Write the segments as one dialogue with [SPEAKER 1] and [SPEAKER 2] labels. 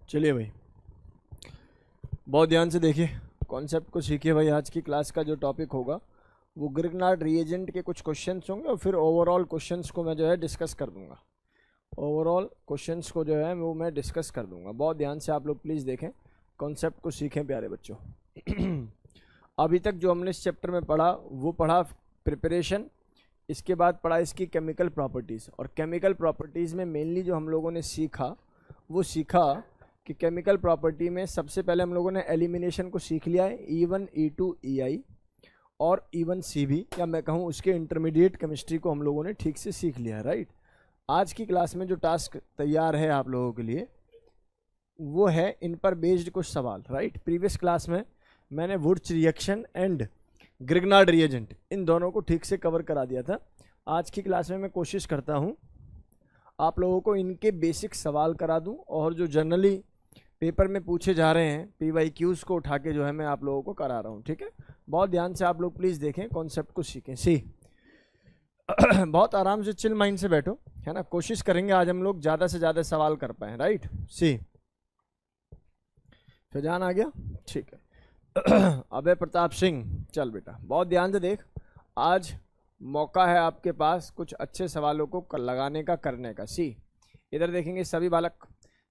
[SPEAKER 1] चलिए भाई, बहुत ध्यान से देखिए, कॉन्सेप्ट को सीखिए भाई। आज की क्लास का जो टॉपिक होगा वो ग्रिग्नार्ड रिएजेंट के कुछ क्वेश्चंस होंगे और फिर ओवरऑल क्वेश्चंस को मैं जो है डिस्कस कर दूंगा। ओवरऑल क्वेश्चंस को जो है वो मैं डिस्कस कर दूंगा। बहुत ध्यान से आप लोग प्लीज़ देखें, कॉन्सेप्ट को सीखें प्यारे बच्चों। अभी तक जो हमने इस चैप्टर में पढ़ा वो पढ़ा प्रिपरेशन, इसके बाद पढ़ा इसकी केमिकल प्रॉपर्टीज़। और केमिकल प्रॉपर्टीज़ में मेनली जो हम लोगों ने सीखा वो सीखा कि केमिकल प्रॉपर्टी में सबसे पहले हम लोगों ने एलिमिनेशन को सीख लिया है, E1 E2 EI और E1 CB, या मैं कहूँ उसके इंटरमीडिएट केमिस्ट्री को हम लोगों ने ठीक से सीख लिया है, राइट। आज की क्लास में जो टास्क तैयार है आप लोगों के लिए वो है इन पर बेस्ड कुछ सवाल, राइट। प्रीवियस क्लास में मैंने Wurtz reaction and Grignard reagent इन दोनों को ठीक से कवर करा दिया था। आज की क्लास में मैं कोशिश करता हूँ आप लोगों को इनके बेसिक सवाल करा दूँ और जो जनरली पेपर में पूछे जा रहे हैं PYQs को उठा के जो है मैं आप लोगों को करा रहा हूँ, ठीक है। बहुत ध्यान से आप लोग प्लीज़ देखें, कॉन्सेप्ट को सीखें। सी बहुत आराम से चिल माइंड से बैठो, है ना। कोशिश करेंगे आज हम लोग ज़्यादा से ज़्यादा सवाल कर पाएँ, राइट। सी फैजान आ गया, ठीक है। अबे प्रताप सिंह, चल बेटा बहुत ध्यान से देख, आज मौका है आपके पास कुछ अच्छे सवालों को लगाने का, करने का। सी इधर देखेंगे सभी बालक,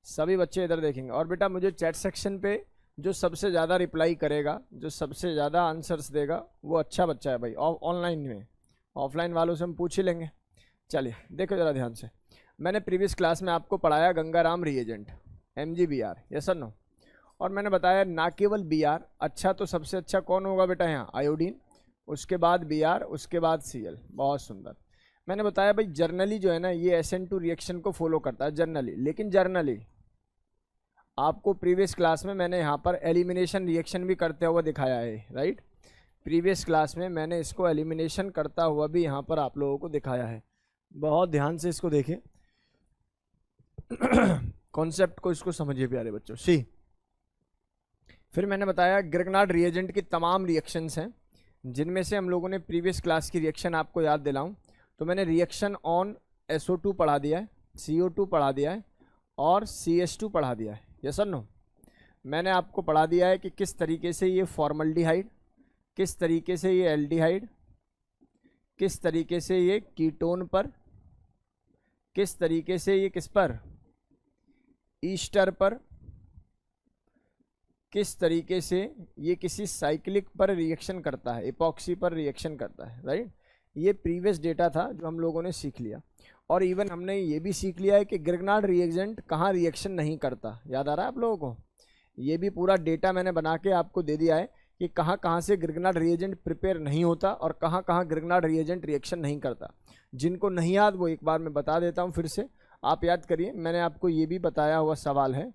[SPEAKER 1] सभी बच्चे इधर देखेंगे। और बेटा मुझे चैट सेक्शन पे जो सबसे ज़्यादा रिप्लाई करेगा, जो सबसे ज़्यादा आंसर्स देगा वो अच्छा बच्चा है भाई। ऑनलाइन में, ऑफलाइन वालों से हम पूछ ही लेंगे। चलिए देखो ज़रा ध्यान से, मैंने प्रीवियस क्लास में आपको पढ़ाया गंगाराम रिएजेंट MgBr, यस और नो। और मैंने बताया ना केवल Br, अच्छा तो सबसे अच्छा कौन होगा बेटा यहाँ, आयोडीन, उसके बाद Br, उसके बाद Cl। बहुत सुंदर। मैंने बताया भाई जर्नली जो है ना ये SN2 रिएक्शन को फॉलो करता है जर्नली, लेकिन जर्नली आपको प्रीवियस क्लास में मैंने यहाँ पर एलिमिनेशन रिएक्शन भी करते हुए दिखाया है, राइट। प्रीवियस क्लास में मैंने इसको एलिमिनेशन करता हुआ भी यहाँ पर आप लोगों को दिखाया है। बहुत ध्यान से इसको देखें, कॉन्सेप्ट को इसको समझिए प्यारे बच्चों। सी फिर मैंने बताया ग्रिग्नार्ड रिएजेंट की तमाम रिएक्शंस हैं, जिनमें से हम लोगों ने प्रीवियस क्लास की रिएक्शन आपको याद दिलाऊं तो मैंने रिएक्शन ऑन SO2 पढ़ा दिया है, CO2 पढ़ा दिया है और CH2 पढ़ा दिया है, यस और नो। मैंने आपको पढ़ा दिया है कि किस तरीके से ये फॉर्मल्डिहाइड, किस तरीके से ये एल्डिहाइड, किस तरीके से ये कीटोन पर, किस तरीके से ये किस पर, ईस्टर पर, किस तरीके से ये किसी साइक्लिक पर रिएक्शन करता है, इपॉक्सी पर रिएक्शन करता है, राइट। ये प्रीवियस डेटा था जो हम लोगों ने सीख लिया। और इवन हमने ये भी सीख लिया है कि ग्रिग्नार्ड रिएजेंट कहाँ रिएक्शन नहीं करता, याद आ रहा है आप लोगों को। ये भी पूरा डेटा मैंने बना के आपको दे दिया है कि कहाँ कहाँ से ग्रिग्नार्ड रिएजेंट प्रिपेयर नहीं होता और कहाँ कहाँ ग्रिग्नार्ड रिएजेंट रिएक्शन नहीं करता। जिनको नहीं याद वो एक बार मैं बता देता हूँ फिर से, आप याद करिए। मैंने आपको ये भी बताया हुआ सवाल है,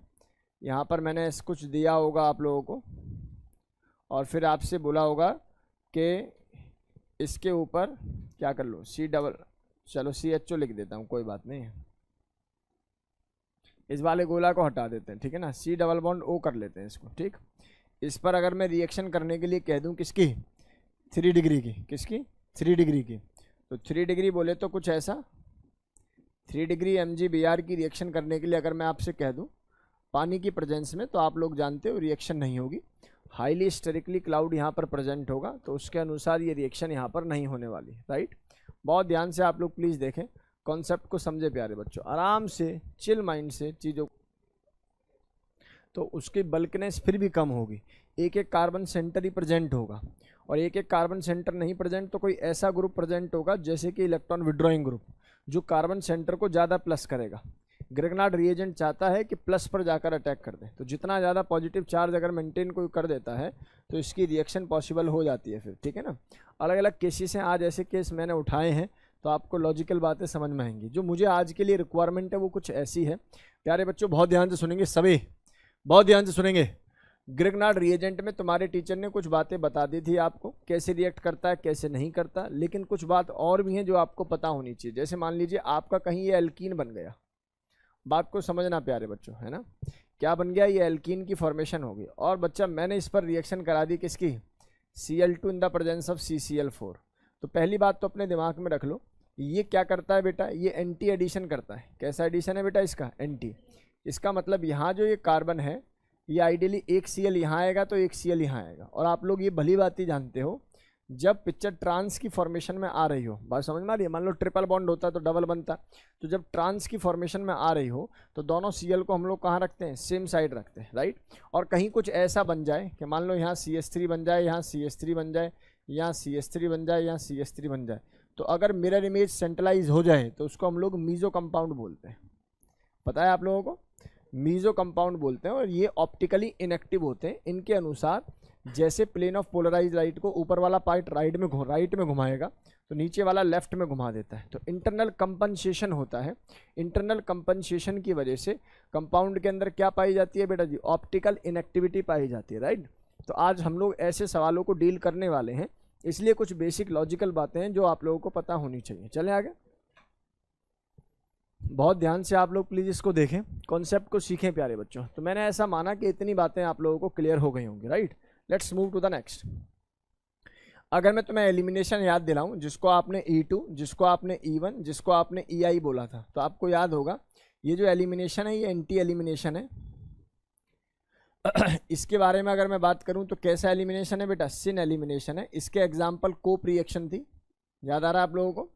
[SPEAKER 1] यहाँ पर मैंने कुछ दिया होगा आप लोगों को और फिर आपसे बोला होगा कि इसके ऊपर क्या कर लो, चलो CHO लिख देता हूँ, कोई बात नहीं है। इस वाले गोला को हटा देते हैं, ठीक है ना। C+O कर लेते हैं इसको, ठीक। इस पर अगर मैं रिएक्शन करने के लिए कह दूँ किसकी, 3 डिग्री की, किसकी, 3 डिग्री की, तो 3 डिग्री बोले तो कुछ ऐसा, 3 डिग्री MgBr की रिएक्शन करने के लिए अगर मैं आपसे कह दूँ पानी की प्रेजेंस में, तो आप लोग जानते हो रिएक्शन नहीं होगी। हाईली स्टेरिकली क्लाउड यहाँ पर प्रेजेंट होगा, तो उसके अनुसार ये रिएक्शन यहाँ पर नहीं होने वाली, राइट। बहुत ध्यान से आप लोग प्लीज़ देखें, कॉन्सेप्ट को समझे प्यारे बच्चों, आराम से चिल माइंड से चीज़ों, तो उसकी बल्कनेस फिर भी कम होगी। एक एक कार्बन सेंटर ही प्रेजेंट होगा और एक एक कार्बन सेंटर नहीं प्रेजेंट तो कोई ऐसा ग्रुप प्रेजेंट होगा जैसे कि इलेक्ट्रॉन विड्रॉइंग ग्रुप, जो कार्बन सेंटर को ज़्यादा प्लस करेगा। ग्रिग्नार्ड रिएजेंट चाहता है कि प्लस पर जाकर अटैक कर दे, तो जितना ज़्यादा पॉजिटिव चार्ज अगर मेंटेन कोई कर देता है तो इसकी रिएक्शन पॉसिबल हो जाती है फिर, ठीक है ना। अलग अलग केसेस हैं, आज ऐसे केस मैंने उठाए हैं तो आपको लॉजिकल बातें समझ में आएंगी। जो मुझे आज के लिए रिक्वायरमेंट है वो कुछ ऐसी है प्यारे बच्चों, बहुत ध्यान से सुनेंगे, सभी बहुत ध्यान से सुनेंगे। ग्रिग्नार्ड रिएजेंट में तुम्हारे टीचर ने कुछ बातें बता दी थी आपको, कैसे रिएक्ट करता है कैसे नहीं करता, लेकिन कुछ बात और भी है जो आपको पता होनी चाहिए। जैसे मान लीजिए आपका कहीं ये एल्कीन बन गया, बात को समझना प्यारे बच्चों, है ना। क्या बन गया, ये एल्कीन की फॉर्मेशन होगी और बच्चा मैंने इस पर रिएक्शन करा दी किसकी, Cl2 in the presence of CCl4। तो पहली बात तो अपने दिमाग में रख लो, ये क्या करता है बेटा, ये एंटी एडिशन करता है। कैसा एडिशन है बेटा इसका, एंटी। इसका मतलब यहाँ जो ये कार्बन है ये आइडियली एक Cl यहाँ आएगा तो एक Cl यहाँ आएगा। और आप लोग ये भली बात ही जानते हो, जब पिक्चर ट्रांस की फॉर्मेशन में आ रही हो, बात समझ में आ रही है, मान लो ट्रिपल बॉन्ड होता तो डबल बनता, तो जब ट्रांस की फॉर्मेशन में आ रही हो तो दोनों Cl को हम लोग कहाँ रखते हैं, सेम साइड रखते हैं, राइट। और कहीं कुछ ऐसा बन जाए कि मान लो यहाँ CH3 बन जाए, यहाँ CH3 बन जाए, यहाँ CH3 बन जाए, यहाँ CH3 बन जाए, तो अगर मिरर इमेज सेंट्रलाइज हो जाए तो उसको हम लोग मीजो कंपाउंड बोलते हैं। पता है आप लोगों को, मीजो कंपाउंड बोलते हैं। और ये ऑप्टिकली इनएक्टिव होते हैं। इनके अनुसार जैसे प्लेन ऑफ पोलराइज लाइट को ऊपर वाला पार्ट राइट में घुमाएगा तो नीचे वाला लेफ्ट में घुमा देता है, तो इंटरनल कंपनसेशन होता है। इंटरनल कंपनसेशन की वजह से कंपाउंड के अंदर क्या पाई जाती है बेटा जी, ऑप्टिकल इनएक्टिविटी पाई जाती है, राइट। तो आज हम लोग ऐसे सवालों को डील करने वाले हैं, इसलिए कुछ बेसिक लॉजिकल बातें हैं जो आप लोगों को पता होनी चाहिए। चलें आगे, बहुत ध्यान से आप लोग प्लीज इसको देखें, कॉन्सेप्ट को सीखें प्यारे बच्चों। तो मैंने ऐसा माना कि इतनी बातें आप लोगों को क्लियर हो गई होंगी, right. Let's move to the next. अगर मैं तुम्हें एलिमिनेशन याद दिलाऊं, जिसको आपने E2, जिसको आपने E1, जिसको आपने EI बोला था, तो आपको याद होगा ये जो एलिमिनेशन है ये एंटी एलिमिनेशन है। इसके बारे में अगर मैं बात करूं तो कैसा एलिमिनेशन है बेटा, सिन एलिमिनेशन है। इसके एग्जाम्पल कोप रिएक्शन थी, याद आ रहा है आप लोगों को।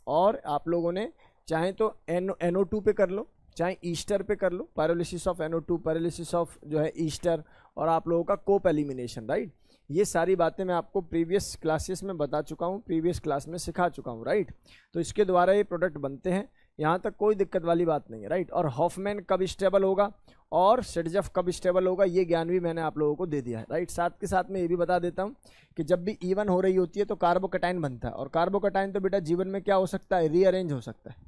[SPEAKER 1] और आप लोगों ने चाहे तो NO2 पे कर लो, चाहे ईस्टर पे कर लो, pyrolysis of NO2, pyrolysis of जो है ईस्टर, और आप लोगों का कोप एलिमिनेशन, राइट। ये सारी बातें मैं आपको प्रीवियस क्लासेस में बता चुका हूँ, प्रीवियस क्लास में सिखा चुका हूँ, राइट। तो इसके द्वारा ये प्रोडक्ट बनते हैं, यहाँ तक कोई दिक्कत वाली बात नहीं है, राइट। और हॉफमैन कब स्टेबल होगा और सिडजफ कब स्टेबल होगा, ये ज्ञान भी मैंने आप लोगों को दे दिया है, राइट। साथ के साथ में ये भी बता देता हूँ कि जब भी E1 हो रही होती है तो कार्बोकैटायन बनता है, और कार्बोकैटायन तो बेटा जीवन में क्या हो सकता है, रीअरेंज हो सकता है।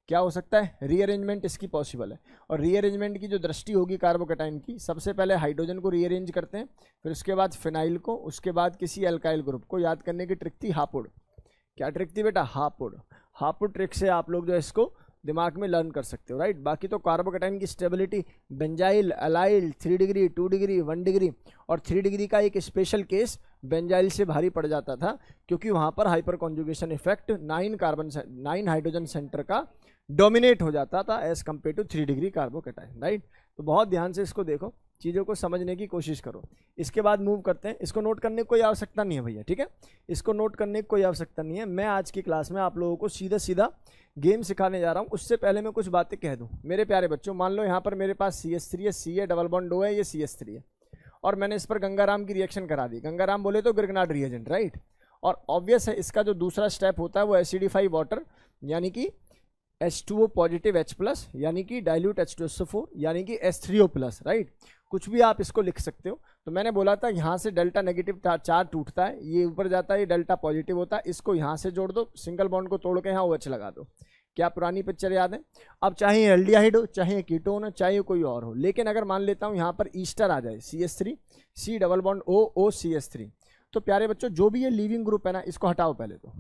[SPEAKER 1] क्या हो सकता है, रीअरेंजमेंट इसकी पॉसिबल है। और रीअरेंजमेंट की जो दृष्टि होगी कार्बोकैटायन की, सबसे पहले हाइड्रोजन को रीअरेंज करते हैं, फिर उसके बाद फिनाइल को, उसके बाद किसी अल्काइल ग्रुप को। याद करने की ट्रिक थी हापुड़। क्या ट्रिक थी बेटा, हापुड़। हापुड़ ट्रिक से आप लोग जो है इसको दिमाग में लर्न कर सकते हो, राइट। बाकी तो कार्बोकैटायन की stability benzyl, allyl 3 degree, 2 degree, 1 degree, और 3 डिग्री का एक स्पेशल केस बेंजाइल से भारी पड़ जाता था, क्योंकि वहाँ पर hyperconjugation effect 9 hydrogen centre का डोमिनेट हो जाता था as compare to 3 degree carbocation, right. तो बहुत ध्यान से इसको देखो, चीज़ों को समझने की कोशिश करो। इसके बाद मूव करते हैं, इसको नोट करने की कोई आवश्यकता नहीं है भैया, ठीक है। इसको नोट करने की कोई आवश्यकता नहीं है। मैं आज की क्लास में आप लोगों को सीधा सीधा गेम सिखाने जा रहा हूँ। उससे पहले मैं कुछ बातें कह दूँ मेरे प्यारे बच्चों। मान लो यहाँ पर मेरे पास CH3 है, C है, डबल बॉन्ड O है, ये CH3 है, और मैंने इस पर गंगाराम की रिएक्शन करा दी। गंगाराम बोले तो ग्रिग्नार्ड रिएजेंट, राइट। और ऑब्वियस है इसका जो दूसरा स्टेप होता है वो एसिडिफाई वाटर, यानी कि H2O पॉजिटिव H+, यानी कि डाइल्यूट H2SO4, यानी कि H3O+, राइट। कुछ भी आप इसको लिख सकते हो। तो मैंने बोला था यहाँ से डेल्टा नेगेटिव चार्ज टूटता है, ये ऊपर जाता है, ये डेल्टा पॉजिटिव होता है, इसको यहाँ से जोड़ दो, सिंगल बॉन्ड को तोड़ के यहाँ OH लगा दो। क्या पुरानी पिक्चर याद है? अब चाहे एल्डिहाइड हो, चाहे कीटोन हो, चाहे कोई और हो, लेकिन अगर मान लेता हूँ यहाँ पर ईस्टर आ जाए, CH3, C double bond O CH3, तो प्यारे बच्चों जो भी ये लीविंग ग्रुप है ना, इसको हटाओ पहले तो।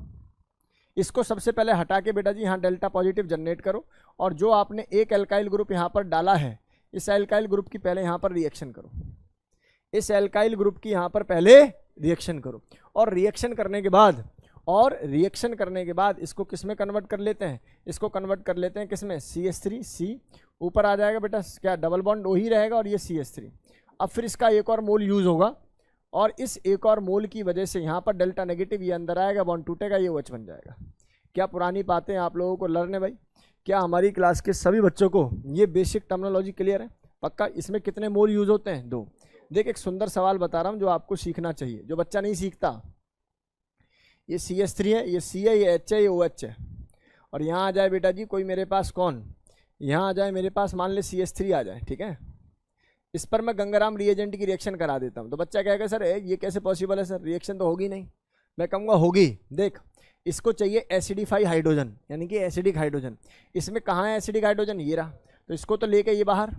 [SPEAKER 1] इसको सबसे पहले हटा के बेटा जी यहाँ डेल्टा पॉजिटिव जनरेट करो, और जो आपने एक एल्काइल ग्रुप यहाँ पर डाला है, इस एल्काइल ग्रुप की पहले यहाँ पर रिएक्शन करो। इस एल्काइल ग्रुप की यहाँ पर पहले रिएक्शन करो, और रिएक्शन करने के बाद इसको किस में कन्वर्ट कर लेते हैं? इसको कन्वर्ट कर लेते हैं किस में? CH3, C ऊपर आ जाएगा बेटा, क्या डबल बॉन्ड O ही रहेगा, और ये CH3। अब फिर इसका एक और मोल यूज होगा, और इस एक और मोल की वजह से यहाँ पर डेल्टा नेगेटिव ये अंदर आएगा, बॉन्ड टूटेगा, ये OH बन जाएगा। क्या पुरानी बातें आप लोगों को लर्न है भाई? क्या हमारी क्लास के सभी बच्चों को ये बेसिक टर्मिनोलॉजी क्लियर है? पक्का? इसमें कितने मोल यूज होते हैं? 2। देख एक सुंदर सवाल बता रहा हूँ जो आपको सीखना चाहिए, जो बच्चा नहीं सीखता। ये CH3 है, ये C है, ये H है, ये OH है, और यहाँ आ जाए बेटा जी कोई मेरे पास, कौन यहाँ आ जाए मेरे पास, मान ले CH3 आ जाए, ठीक है। इस पर मैं गंगाराम रिएजेंट की रिएक्शन करा देता हूँ, तो बच्चा कहेगा सर ये कैसे पॉसिबल है सर, रिएक्शन तो होगी नहीं। मैं कहूँगा होगी। देख इसको चाहिए एसिडिफाई हाइड्रोजन, यानी कि एसिडिक हाइड्रोजन। इसमें कहाँ है एसिडिक हाइड्रोजन? ये रहा, तो इसको तो लेके ये बाहर,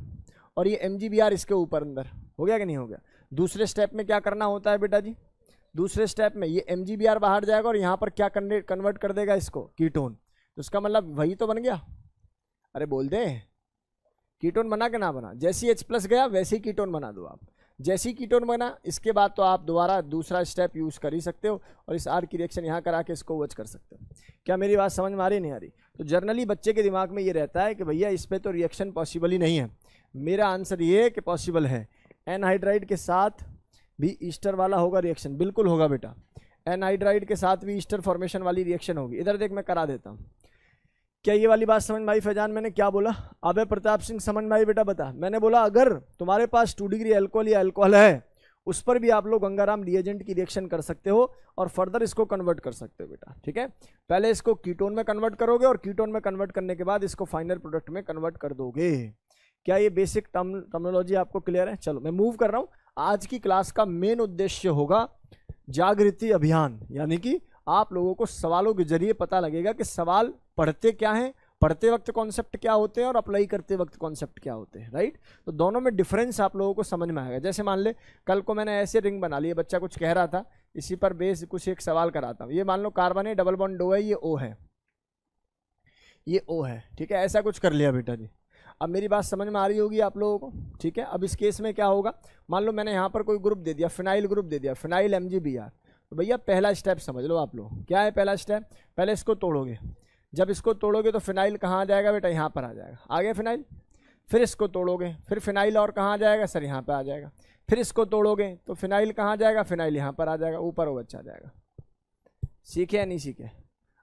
[SPEAKER 1] और ये MgBr इसके ऊपर अंदर। हो गया कि नहीं हो गया? दूसरे स्टेप में क्या करना होता है बेटा जी? दूसरे स्टेप में ये MgBr बाहर जाएगा, और यहाँ पर क्या कन्वर्ट कर देगा इसको? कीटोन। तो उसका मतलब वही तो बन गया। अरे बोल दे, कीटोन बना के ना बना? जैसी H+ गया वैसे ही कीटोन बना दो आप। जैसी कीटोन बना, इसके बाद तो आप दोबारा दूसरा स्टेप यूज कर ही सकते हो, और इस R की रिएक्शन यहाँ करा के इसको OH कर सकते हो। क्या मेरी बात समझ में आ रही नहीं आ रही? तो जर्नली बच्चे के दिमाग में ये रहता है कि भैया इस पर तो रिएक्शन पॉसिबल ही नहीं है, मेरा आंसर ये कि पॉसिबल है। एनहाइड्राइड के साथ भी ईस्टर वाला होगा रिएक्शन, बिल्कुल होगा बेटा। एनहाइड्राइड के साथ भी ईस्टर फॉर्मेशन वाली रिएक्शन होगी। इधर देख मैं करा देता हूँ। क्या ये वाली बात समझ में आई फैजान? मैंने क्या बोला? अबे प्रताप सिंह समझ में आई बेटा? बता। मैंने बोला अगर तुम्हारे पास 2 डिग्री अल्कोहल या अल्कोहल है, उस पर भी आप लोग गंगाराम रिएजेंट की रिएक्शन कर सकते हो और फर्दर इसको कन्वर्ट कर सकते हो बेटा। ठीक है, पहले इसको कीटोन में कन्वर्ट करोगे और कीटोन में कन्वर्ट करने के बाद इसको फाइनल प्रोडक्ट में कन्वर्ट कर दोगे। क्या ये बेसिक टर्मिनोलॉजी आपको क्लियर है? चलो मैं मूव कर रहा हूँ। आज की क्लास का मेन उद्देश्य होगा जागृति अभियान, यानी कि आप लोगों को सवालों के जरिए पता लगेगा कि सवाल पढ़ते क्या हैं, पढ़ते वक्त कॉन्सेप्ट क्या होते हैं और अप्लाई करते वक्त कॉन्सेप्ट क्या होते हैं, राइट। तो दोनों में डिफरेंस आप लोगों को समझ में आएगा। जैसे मान ले कल को मैंने ऐसे रिंग बना ली, बच्चा कुछ कह रहा था, इसी पर बेस कुछ एक सवाल कराता हूँ। ये मान लो कार्बन है, डबल बॉन्ड O है, ये O है, ये O है, ठीक है, ऐसा कुछ कर लिया बेटा जी। अब मेरी बात समझ में आ रही होगी आप लोगों को, ठीक है। अब इस केस में क्या होगा, मान लो मैंने यहाँ पर कोई ग्रुप दे दिया, फिनाइल ग्रुप दे दिया, फिनाइल MgBr। तो भैया पहला स्टेप समझ लो आप लोग, क्या है पहला स्टेप? पहले इसको तोड़ोगे। जब इसको तोड़ोगे तो फिनाइल कहाँ आ जाएगा बेटा? यहाँ पर आ जाएगा, आ गया फिनाइल। फिर इसको तोड़ोगे, फिर फिनाइल और कहाँ आ जाएगा सर? यहाँ पर आ जाएगा। फिर इसको तोड़ोगे तो फिनाइल कहाँ आ जाएगा? फिनाइल यहाँ पर आ जाएगा, ऊपर वो बच्चा आ जाएगा। सीखे या नहीं सीखे?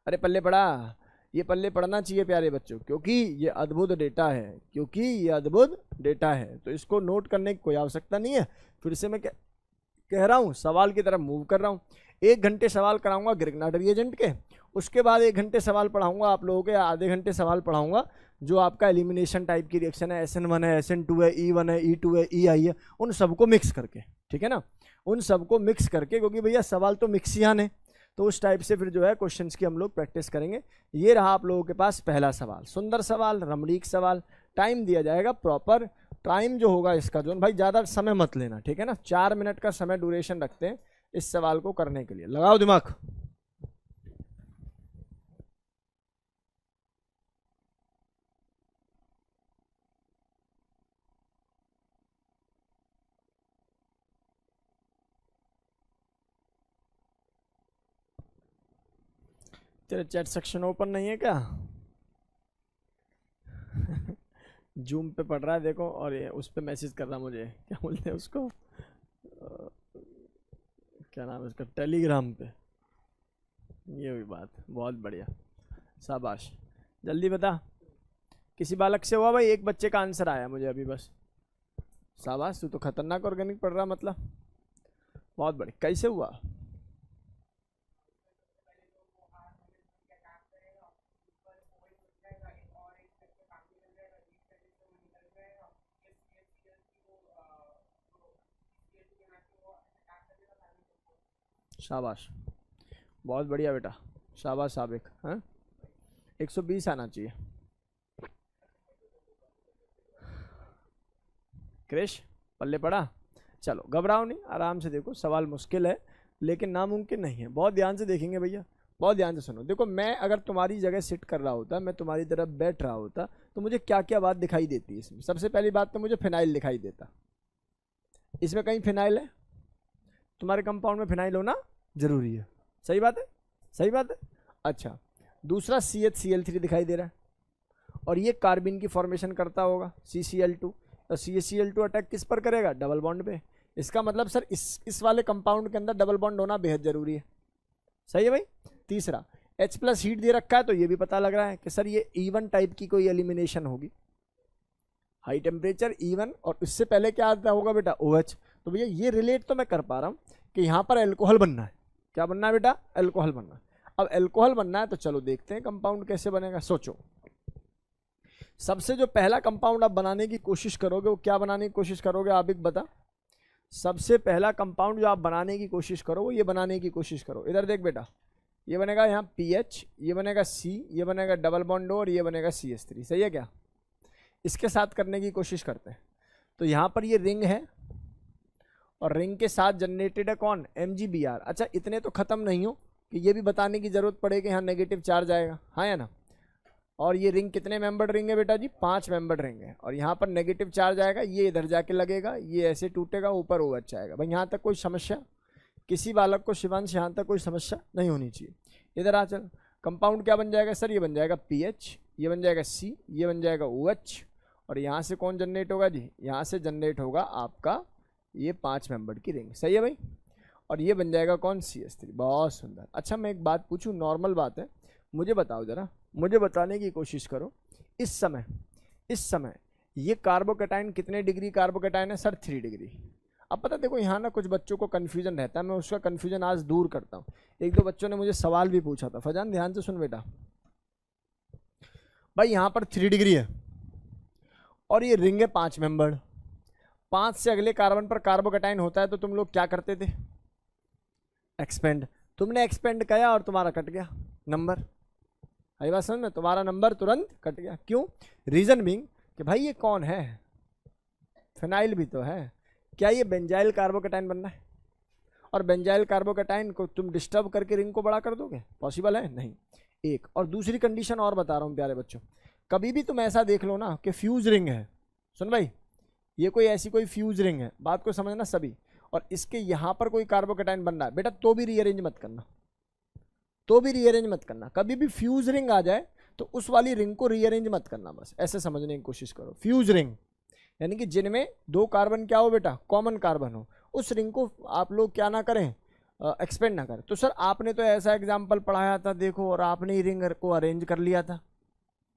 [SPEAKER 1] अरे पल्ले पड़ा, ये पल्ले पढ़ना चाहिए प्यारे बच्चों, क्योंकि ये अद्भुत डेटा है, क्योंकि ये अद्भुत डेटा है। तो इसको नोट करने की कोई आवश्यकता नहीं है। फिर से मैं कह रहा हूँ, सवाल की तरफ मूव कर रहा हूँ। 1 घंटे सवाल कराऊंगा ग्रिग्नार्ड रिएजेंट के, उसके बाद 1 घंटे सवाल पढ़ाऊंगा आप लोगों के, आधे घंटे सवाल पढ़ाऊंगा जो आपका एलिमिनेशन टाइप की रिएक्शन है, SN1 है, SN2 है, E1 है, E2 है, EI है, उन सबको मिक्स करके, ठीक है ना, उन सबको मिक्स करके, क्योंकि भैया सवाल तो मिक्सियान है, तो उस टाइप से फिर जो है क्वेश्चंस की हम लोग प्रैक्टिस करेंगे। ये रहा आप लोगों के पास पहला सवाल, सुंदर सवाल, रमणीक सवाल। टाइम दिया जाएगा प्रॉपर, टाइम जो होगा इसका जो भाई ज़्यादा समय मत लेना, ठीक है ना, 4 मिनट का समय ड्यूरेशन रखते हैं इस सवाल को करने के लिए। लगाओ दिमाग। तेरा चैट सेक्शन ओपन नहीं है क्या? जूम पे पढ़ रहा है देखो, और ये उस पे मैसेज कर रहा मुझे, क्या बोलते हैं उसको, क्या नाम है उसका, टेलीग्राम पे। ये हुई बात, बहुत बढ़िया, शाबाश। जल्दी बता, किसी बालक से हुआ भाई? एक बच्चे का आंसर आया मुझे अभी बस। शाबाश, तू तो खतरनाक ऑर्गेनिक पढ़ रहा, मतलब बहुत बढ़िया। कैसे हुआ? शाबाश, बहुत बढ़िया बेटा, शाबाश साबिक। हाँ 120 आना चाहिए। क्रिश पल्ले पड़ा? चलो घबराओ नहीं, आराम से देखो, सवाल मुश्किल है लेकिन नामुमकिन नहीं है। बहुत ध्यान से देखेंगे भैया, बहुत ध्यान से सुनो। देखो मैं अगर तुम्हारी जगह सिट कर रहा होता, मैं तुम्हारी तरफ बैठ रहा होता, तो मुझे क्या क्या बात दिखाई देती है इसमें? सबसे पहली बात तो मुझे फिनाइल दिखाई देता। इसमें कहीं फिनाइल है? तुम्हारे कंपाउंड में फिनाइल होना जरूरी है, सही बात है, सही बात है। अच्छा, दूसरा CHCl3 दिखाई दे रहा है, और ये कार्बिन की फॉर्मेशन करता होगा CCl2, और CCl2 अटैक किस पर करेगा? डबल बॉन्ड पे। इसका मतलब सर इस वाले कंपाउंड के अंदर डबल बॉन्ड होना बेहद जरूरी है, सही है भाई। तीसरा H+ हीट दे रखा है, तो ये भी पता लग रहा है कि सर ये E1 टाइप की कोई एलिमिनेशन होगी, हाई टेम्परेचर E1, और इससे पहले क्या आता होगा बेटा? OH। तो भैया ये रिलेट तो मैं कर पा रहा हूँ कि यहाँ पर एल्कोहल बनना है। क्या बनना है बेटा? एल्कोहल बनना है। अब एल्कोहल बनना है तो चलो देखते हैं कंपाउंड कैसे बनेगा। सोचो, सबसे जो पहला कंपाउंड आप बनाने की कोशिश करोगे वो क्या बनाने की कोशिश करोगे? आप एक बता, सबसे पहला कंपाउंड जो आप बनाने की कोशिश करो वो ये बनाने की कोशिश करो। इधर देख बेटा, ये बनेगा यहाँ PH, ये बनेगा C, ये बनेगा डबल बॉन्ड और ये बनेगा CH3, सही है क्या? इसके साथ करने की कोशिश करते हैं। तो यहाँ पर ये रिंग है और रिंग के साथ जनरेटेड है कौन? MgBr। अच्छा, इतने तो खत्म नहीं हो कि ये भी बताने की जरूरत पड़ेगी यहाँ नेगेटिव चार्ज आएगा, हाँ या ना। और ये रिंग कितने मेंबर्ड रिंग है बेटा जी? 5 मेंबर्ड रिंग है, और यहाँ पर नेगेटिव चार्ज आएगा, ये इधर जाके लगेगा, ये ऐसे टूटेगा, ऊपर OH आएगा। भाई यहाँ तक कोई समस्या? किसी बालक को शिवांश यहाँ तक कोई समस्या नहीं होनी चाहिए। इधर आ चल, कंपाउंड क्या बन जाएगा सर? ये बन जाएगा PH, ये बन जाएगा C, ये बन जाएगा OH, और यहाँ से कौन जनरेट होगा जी, यहाँ से जनरेट होगा आपका ये 5 मेंबर की रिंग। सही है भाई, और ये बन जाएगा कौन, CH3। बहुत सुंदर। अच्छा मैं एक बात पूछूं, नॉर्मल बात है, मुझे बताओ जरा, मुझे बताने की कोशिश करो, इस समय ये कार्बोकैटायन कितने डिग्री कार्बोकैटायन है सर, 3 डिग्री। अब पता देखो यहाँ ना कुछ बच्चों को कन्फ्यूजन रहता है, मैं उसका कन्फ्यूजन आज दूर करता हूँ। एक दो बच्चों ने मुझे सवाल भी पूछा था। फजान ध्यान से सुन बेटा, भाई यहाँ पर 3 डिग्री है और ये रिंग है 5 मेंबर, 5 से अगले कार्बन पर कार्बोकैटायन होता है, तो तुम लोग क्या करते थे, एक्सपेंड। तुमने एक्सपेंड किया और तुम्हारा कट गया नंबर। आई बात समझ में, तुम्हारा नंबर तुरंत कट गया। क्यों, रीजन बीइंग कि भाई ये कौन है, फिनाइल भी तो है, क्या ये बेंजाइल कार्बोकैटायन बनना है, और बेंजाइल कार्बोकैटायन को तुम डिस्टर्ब करके रिंग को बड़ा कर दोगे, पॉसिबल है नहीं। एक और दूसरी कंडीशन और बता रहा हूँ प्यारे बच्चों, कभी भी तुम ऐसा देख लो ना कि फ्यूज रिंग है, सुन भाई ये कोई ऐसी कोई फ्यूज रिंग है, बात को समझना सभी, और इसके यहाँ पर कोई कार्बोकैटायन बन रहा है बेटा, तो भी रीअरेंज मत करना, तो भी रीअरेंज मत करना। कभी भी फ्यूज रिंग आ जाए तो उस वाली रिंग को रीअरेंज मत करना, बस ऐसे समझने की कोशिश करो। फ्यूज रिंग यानी कि जिनमें 2 कार्बन क्या हो बेटा, कॉमन कार्बन हो, उस रिंग को आप लोग क्या ना करें, एक्सपेंड ना करें। तो सर आपने तो ऐसा एग्जाम्पल पढ़ाया था देखो, और आपने ही रिंग को अरेंज कर लिया था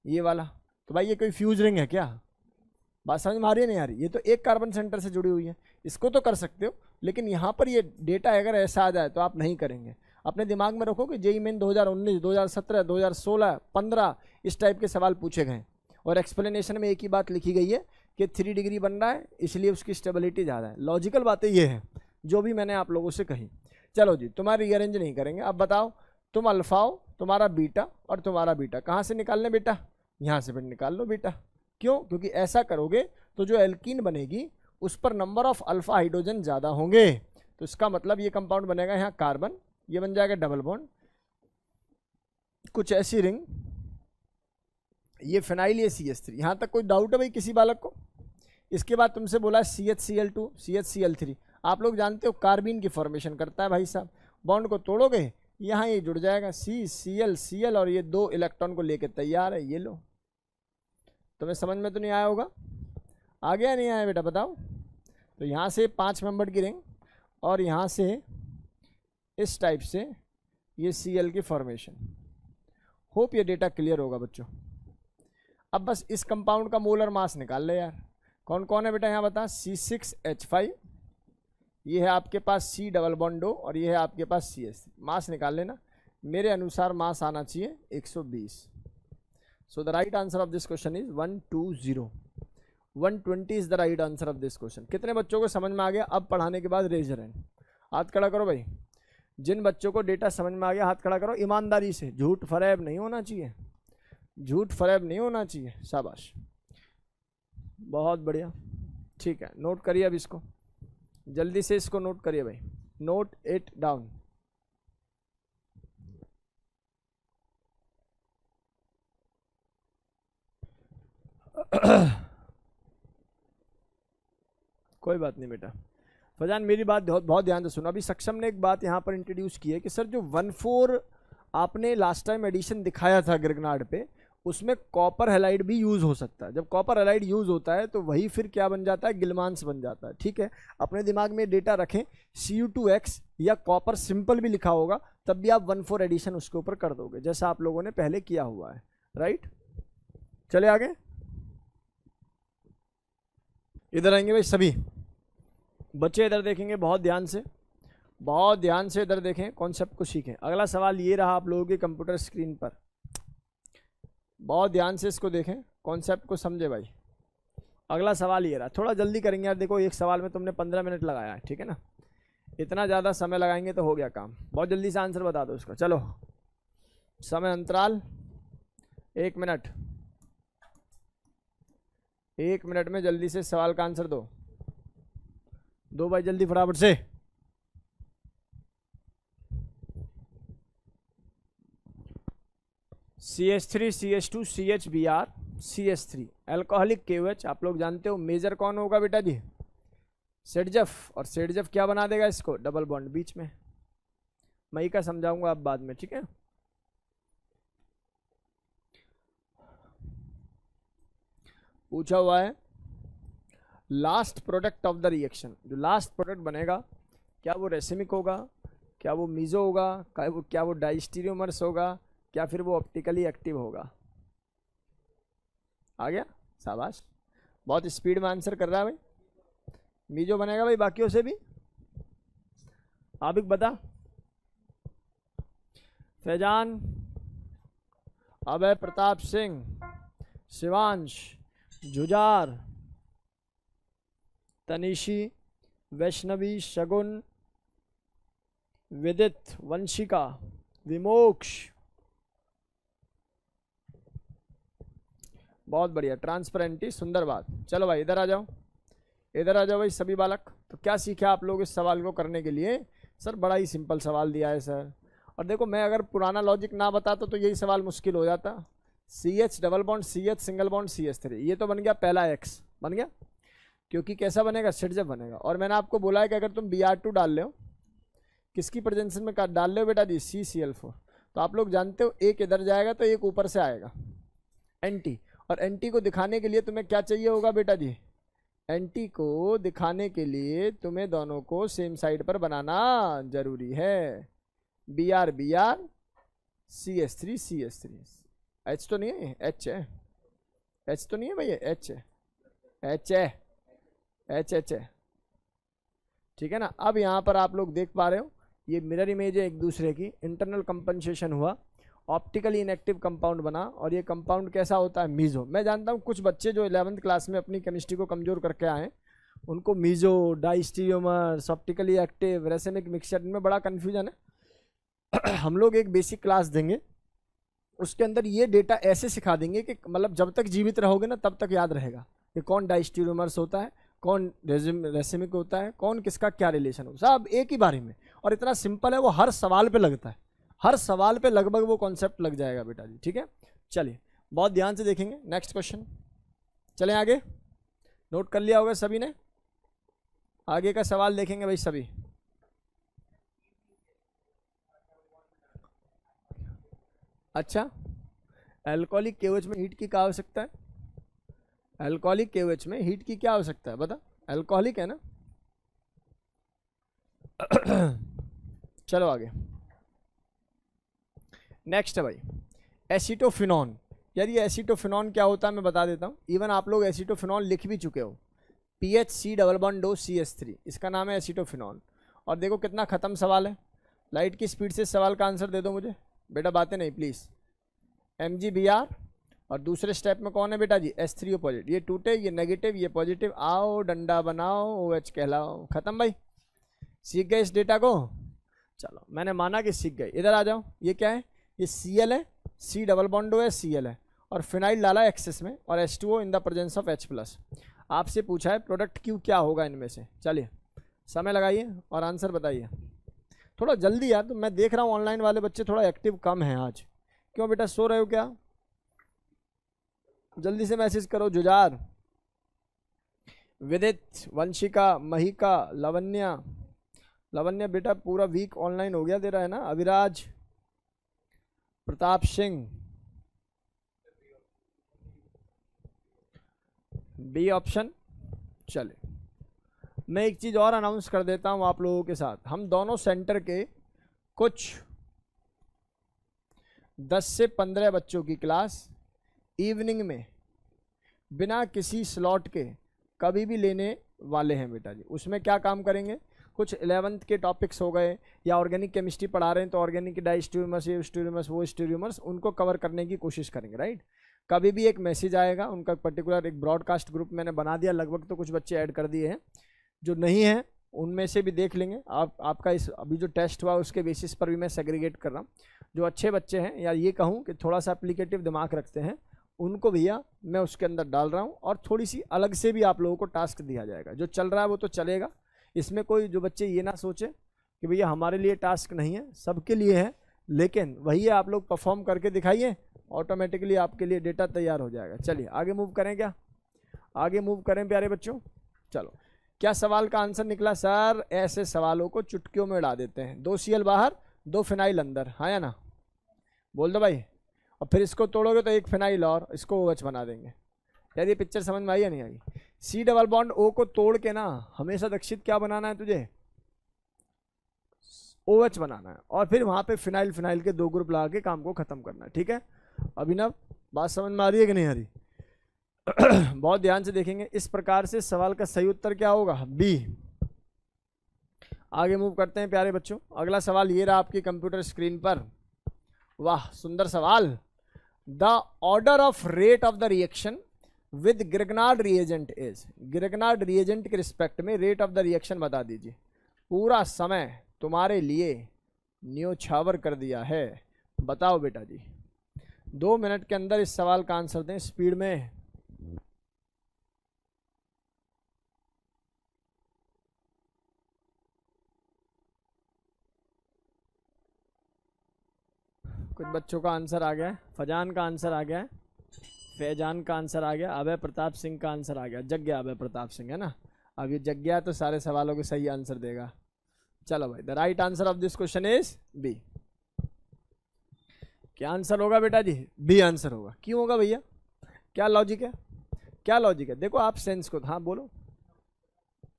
[SPEAKER 1] ये वाला, तो भाई ये कोई फ्यूज रिंग है क्या, बात समझ में आ रही है नहीं आ रही। ये तो एक कार्बन सेंटर से जुड़ी हुई है, इसको तो कर सकते हो, लेकिन यहाँ पर ये डेटा अगर ऐसा आ जाए तो आप नहीं करेंगे। अपने दिमाग में रखो कि जेईई मेन 2019, 2017, 2016, 15 इस टाइप के सवाल पूछे गए, और एक्सप्लेनेशन में एक ही बात लिखी गई है कि 3 डिग्री बन रहा है इसलिए उसकी स्टेबिलिटी ज़्यादा है। लॉजिकल बातें ये हैं जो भी मैंने आप लोगों से कही। चलो जी, तुम्हारी रीअरेंज नहीं करेंगे। अब बताओ तुम अल्फाओ, तुम्हारा बीटा और तुम्हारा बीटा कहाँ से निकालने बेटा, यहाँ से फिर निकाल लो बेटा। क्यों, क्योंकि ऐसा करोगे तो जो एल्कीन बनेगी उस पर नंबर ऑफ अल्फा हाइड्रोजन ज़्यादा होंगे, तो इसका मतलब ये कंपाउंड बनेगा यहाँ कार्बन, ये बन जाएगा डबल बॉन्ड, कुछ ऐसी रिंग, ये फिनाइल, ये CH3। यहाँ तक कोई डाउट है भाई किसी बालक को? इसके बाद तुमसे बोला CHCl2, CHCl3, आप लोग जानते हो कार्बीन की फॉर्मेशन करता है भाई साहब, बॉन्ड को तोड़ोगे यहाँ ये जुड़ जाएगा CCl और ये 2 इलेक्ट्रॉन को लेके तैयार है, ये लो। तुम्हें समझ में तो नहीं आया होगा, आ गया नहीं आया बेटा बताओ। तो यहाँ से 5 मेंबर की रिंग और यहाँ से इस टाइप से ये Cl की फॉर्मेशन। होप ये डेटा क्लियर होगा बच्चों। अब बस इस कंपाउंड का मोलर मास निकाल ले यार, कौन कौन है बेटा यहाँ बता, C6H5, ये है आपके पास C डबल बॉन्ड O और ये है आपके पास CH। मास निकाल लेना, मेरे अनुसार मास आना चाहिए 120। So the right answer of this question is 120। 120 is the right answer of this question. कितने बच्चों को समझ में आ गया? अब पढ़ाने के बाद रेज योर हैंड, हाथ खड़ा करो भाई। जिन बच्चों को डेटा समझ में आ गया हाथ खड़ा करो, ईमानदारी से, झूठ फरेब नहीं होना चाहिए, झूठ फरेब नहीं होना चाहिए। शाबाश, बहुत बढ़िया, ठीक है। नोट करिए अब इसको, जल्दी से इसको नोट करिए भाई, नोट इट डाउन। कोई बात नहीं बेटा। फजान मेरी बात बहुत ध्यान से सुनो। अभी सक्षम ने एक बात यहाँ पर इंट्रोड्यूस की है कि सर जो 1,4 आपने लास्ट टाइम एडिशन दिखाया था ग्रिग्नार्ड पे, उसमें कॉपर हैलाइड भी यूज़ हो सकता है। जब कॉपर हैलाइड यूज़ होता है तो वही फिर क्या बन जाता है, गिलमांस बन जाता है। ठीक है, अपने दिमाग में डेटा रखें, Cu2x या कॉपर सिंपल भी लिखा होगा तब भी आप 1,4 एडिशन उसके ऊपर कर दोगे, जैसा आप लोगों ने पहले किया हुआ है। राइट, चले आगे। इधर आएंगे भाई सभी बच्चे, इधर देखेंगे बहुत ध्यान से, बहुत ध्यान से इधर देखें, कॉन्सेप्ट को सीखें। अगला सवाल ये रहा आप लोगों के कंप्यूटर स्क्रीन पर, बहुत ध्यान से इसको देखें, कॉन्सेप्ट को समझे भाई। अगला सवाल ये रहा, थोड़ा जल्दी करेंगे यार। देखो एक सवाल में तुमने 15 मिनट लगाया है, ठीक है ना, इतना ज़्यादा समय लगाएंगे तो हो गया काम। बहुत जल्दी से आंसर बता दो इसका। चलो, समय अंतराल 1 मिनट, 1 मिनट में जल्दी से सवाल का आंसर दो भाई, जल्दी फटाफट से। CH3 CH2 CHBr CH3 alcoholic KOH, आप लोग जानते हो मेजर कौन होगा बेटा जी, सेडजफ। और सेडजफ क्या बना देगा इसको, डबल बॉन्ड बीच में। मैं का समझाऊंगा अब बाद में, ठीक है। पूछा हुआ है last product of the reaction, जो लास्ट प्रोडक्ट बनेगा क्या वो रेसिमिक होगा, क्या वो मीजो होगा, क्या वो डाइस्टीरियोमर्स होगा, क्या फिर वो ऑप्टिकली एक्टिव होगा। आ गया, शाबाश, बहुत स्पीड में आंसर कर रहा है भाई। मीजो बनेगा भाई बाकियों से भी। आप एक बता, फैजान, अभय प्रताप सिंह, शिवांश, जुजार, तनिशी, वैष्णवी, शगुन, विदित, वंशिका, विमोक्ष, बहुत बढ़िया, ट्रांसपेरेंटी, सुंदर बात। चलो भाई इधर आ जाओ, इधर आ जाओ भाई सभी बालक। तो क्या सीखे आप लोग इस सवाल को करने के लिए? सर बड़ा ही सिंपल सवाल दिया है सर। और देखो मैं अगर पुराना लॉजिक ना बताता तो यही सवाल मुश्किल हो जाता। CH double bond CH single bond CH3, ये तो बन गया पहला X बन गया, क्योंकि कैसा बनेगा, सेट जब बनेगा। और मैंने आपको बोला है कि अगर तुम Br2 डाल ले हो, किसकी प्रेजेंस में डाल ले हो बेटा जी, CCl4, तो आप लोग जानते हो एक इधर जाएगा तो एक ऊपर से आएगा एंटी। और एंटी को दिखाने के लिए तुम्हें क्या चाहिए होगा बेटा जी, एंटी को दिखाने के लिए तुम्हें दोनों को सेम साइड पर बनाना जरूरी है। Br Br, CH3 CH3, H तो नहीं है, H है, H तो नहीं है भैया, H है, H है, H है, ठीक है ना। अब यहाँ पर आप लोग देख पा रहे हो ये मिरर इमेज है एक दूसरे की, इंटरनल कंपनसेशन हुआ, ऑप्टिकली इनएक्टिव कंपाउंड बना। और ये कंपाउंड कैसा होता है, मीजो। मैं जानता हूँ कुछ बच्चे जो 11th क्लास में अपनी केमिस्ट्री को कमजोर करके आए, उनको meso, diastereomers, optically active, racemic mixture, इनमें बड़ा कन्फ्यूजन है। हम लोग एक बेसिक क्लास देंगे, उसके अंदर ये डेटा ऐसे सिखा देंगे कि मतलब जब तक जीवित रहोगे ना तब तक याद रहेगा कि कौन डाइस्टीरियोमर्स होता है, कौन रेसिमिक होता है, कौन किसका क्या रिलेशन हो, सब एक ही बारे में। और इतना सिंपल है, वो हर सवाल पे लगता है, हर सवाल पे लगभग वो कॉन्सेप्ट लग जाएगा बेटा जी, ठीक है। चलिए बहुत ध्यान से देखेंगे नेक्स्ट क्वेश्चन। चलें आगे, नोट कर लिया होगा सभी ने, आगे का सवाल देखेंगे भाई सभी। अच्छा, अल्कोहलिक KOH में हीट की क्या आवश्यकता है? अल्कोहलिक KOH में हीट की क्या आवश्यकता है बता, अल्कोहलिक है ना। चलो आगे, नेक्स्ट है भाई एसीटोफिनॉन। यार ये एसीटोफिनॉन क्या होता है मैं बता देता हूँ, इवन आप लोग एसीटोफिनॉन लिख भी चुके हो, PHC double bond O CH3, इसका नाम है एसीटोफिनॉन। और देखो कितना खत्म सवाल है, लाइट की स्पीड से सवाल का आंसर दे दो मुझे बेटा, बातें नहीं प्लीज़। MgBr, और दूसरे स्टेप में कौन है बेटा जी, H3O पॉजिटिव, ये टूटे, ये नेगेटिव, ये पॉजिटिव, आओ डंडा बनाओ, OH कहलाओ, खत्म भाई। सीख गए इस डेटा को? चलो मैंने माना कि सीख गए। इधर आ जाओ, ये क्या है, ये Cl है, C डबल बॉन्ड है, Cl है, और फिनाइल डाला एक्सेस में, और H2O in the presence of H+। आपसे पूछा है प्रोडक्ट Q क्या होगा इनमें से। चलिए समय लगाइए और आंसर बताइए थोड़ा जल्दी यार। तो मैं देख रहा हूँ ऑनलाइन वाले बच्चे थोड़ा एक्टिव कम हैं आज, क्यों बेटा सो रहे हो क्या? जल्दी से मैसेज करो। जुजार, विदित, वंशिका, महिका, लवन्या, लवन्या बेटा पूरा वीक ऑनलाइन हो गया दे रहा है ना। Aviraj, Pratap Singh, B option. चले मैं एक चीज और अनाउंस कर देता हूं आप लोगों के साथ, हम दोनों सेंटर के कुछ 10 से 15 बच्चों की क्लास इवनिंग में बिना किसी स्लॉट के कभी भी लेने वाले हैं बेटा जी। उसमें क्या काम करेंगे, कुछ 11th के टॉपिक्स हो गए, या ऑर्गेनिक केमिस्ट्री पढ़ा रहे हैं तो ऑर्गेनिक डाइस्टीरियोमर्स, ये स्टीरियोमर्स, वो स्टीरियोमर्स, उनको कवर करने की कोशिश करेंगे, राइट। कभी भी एक मैसेज आएगा, उनका पर्टिकुलर एक ब्रॉडकास्ट ग्रुप मैंने बना दिया लगभग, तो कुछ बच्चे ऐड कर दिए हैं, जो नहीं है उनमें से भी देख लेंगे। आपका इस अभी जो टेस्ट हुआ उसके बेसिस पर भी मैं सेग्रीगेट कर रहा हूँ। जो अच्छे बच्चे हैं, या ये कहूँ कि थोड़ा सा एप्लीकेटिव दिमाग रखते हैं, उनको भैया मैं उसके अंदर डाल रहा हूँ। और थोड़ी सी अलग से भी आप लोगों को टास्क दिया जाएगा, जो चल रहा है वो तो चलेगा, इसमें कोई जो बच्चे ये ना सोचे कि भैया हमारे लिए टास्क नहीं है, सबके लिए है, लेकिन वही आप लोग परफॉर्म करके दिखाइए, ऑटोमेटिकली आपके लिए डेटा तैयार हो जाएगा। चलिए आगे मूव करें, क्या आगे मूव करें प्यारे बच्चों। चलो क्या सवाल का आंसर निकला सर? ऐसे सवालों को चुटकियों में उड़ा देते हैं, 2 Cl बाहर 2 फिनाइल अंदर, हाँ या ना, बोल दो भाई। और फिर इसको तोड़ोगे तो 1 फिनाइल और इसको OH बना देंगे, यार ये पिक्चर समझ में आई या नहीं आई? सी डबल बॉन्ड ओ को तोड़ के ना हमेशा दक्षित क्या बनाना है तुझे? OH बनाना है, और फिर वहां पे फिनाइल फिनाइल के 2 ग्रुप लगा के काम को खत्म करना है। ठीक है अभिनव, बात समझ में आ रही है कि नहीं आ रही? बहुत ध्यान से देखेंगे। इस प्रकार से सवाल का सही उत्तर क्या होगा? बी। आगे मूव करते हैं प्यारे बच्चों। अगला सवाल ये रहा आपकी कंप्यूटर स्क्रीन पर। वाह सुंदर सवाल। The order of rate of the reaction with Grignard reagent is. Grignard reagent के रिस्पेक्ट में रेट ऑफ द रिएक्शन बता दीजिए। पूरा समय तुम्हारे लिए न्योछावर कर दिया है। बताओ बेटा जी, 2 मिनट के अंदर इस सवाल का आंसर दें स्पीड में। कुछ बच्चों का आंसर आ गया, फजान का आंसर आ गया, फैजान का आंसर आ गया, अभय प्रताप सिंह का आंसर आ गया। जग गया अभय प्रताप सिंह, है ना? अब ये जग गया तो सारे सवालों के सही आंसर देगा। चलो भाई, the right answer of this question is B. क्या आंसर होगा बेटा जी? बी आंसर होगा। क्यों होगा भैया? क्या लॉजिक है? क्या लॉजिक है? देखो आप सेंस को, हाँ बोलो,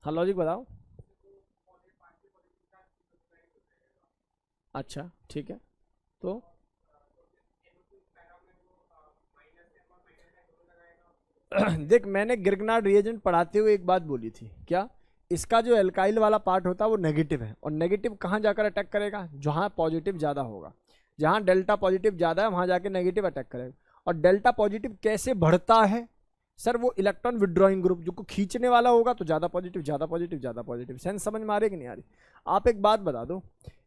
[SPEAKER 1] हाँ लॉजिक बताओ। अच्छा ठीक है, तो देख मैंने ग्रिग्नार्ड रिएजेंट पढ़ाते हुए एक बात बोली थी, क्या? इसका जो एल्काइल वाला पार्ट होता है वो नेगेटिव है, और नेगेटिव कहाँ जाकर अटैक करेगा? जहाँ पॉजिटिव ज़्यादा होगा। जहाँ डेल्टा पॉजिटिव ज़्यादा है वहाँ जाके नेगेटिव अटैक करेगा। और डेल्टा पॉजिटिव कैसे बढ़ता है? सर वो इलेक्ट्रॉन विड्रॉइंग ग्रुप जो को खींचने वाला होगा, तो ज़्यादा पॉजिटिव ज़्यादा पॉजिटिव ज़्यादा पॉजिटिव। सेंस समझ में आ रही कि नहीं आ रही? आप एक बात बता दो,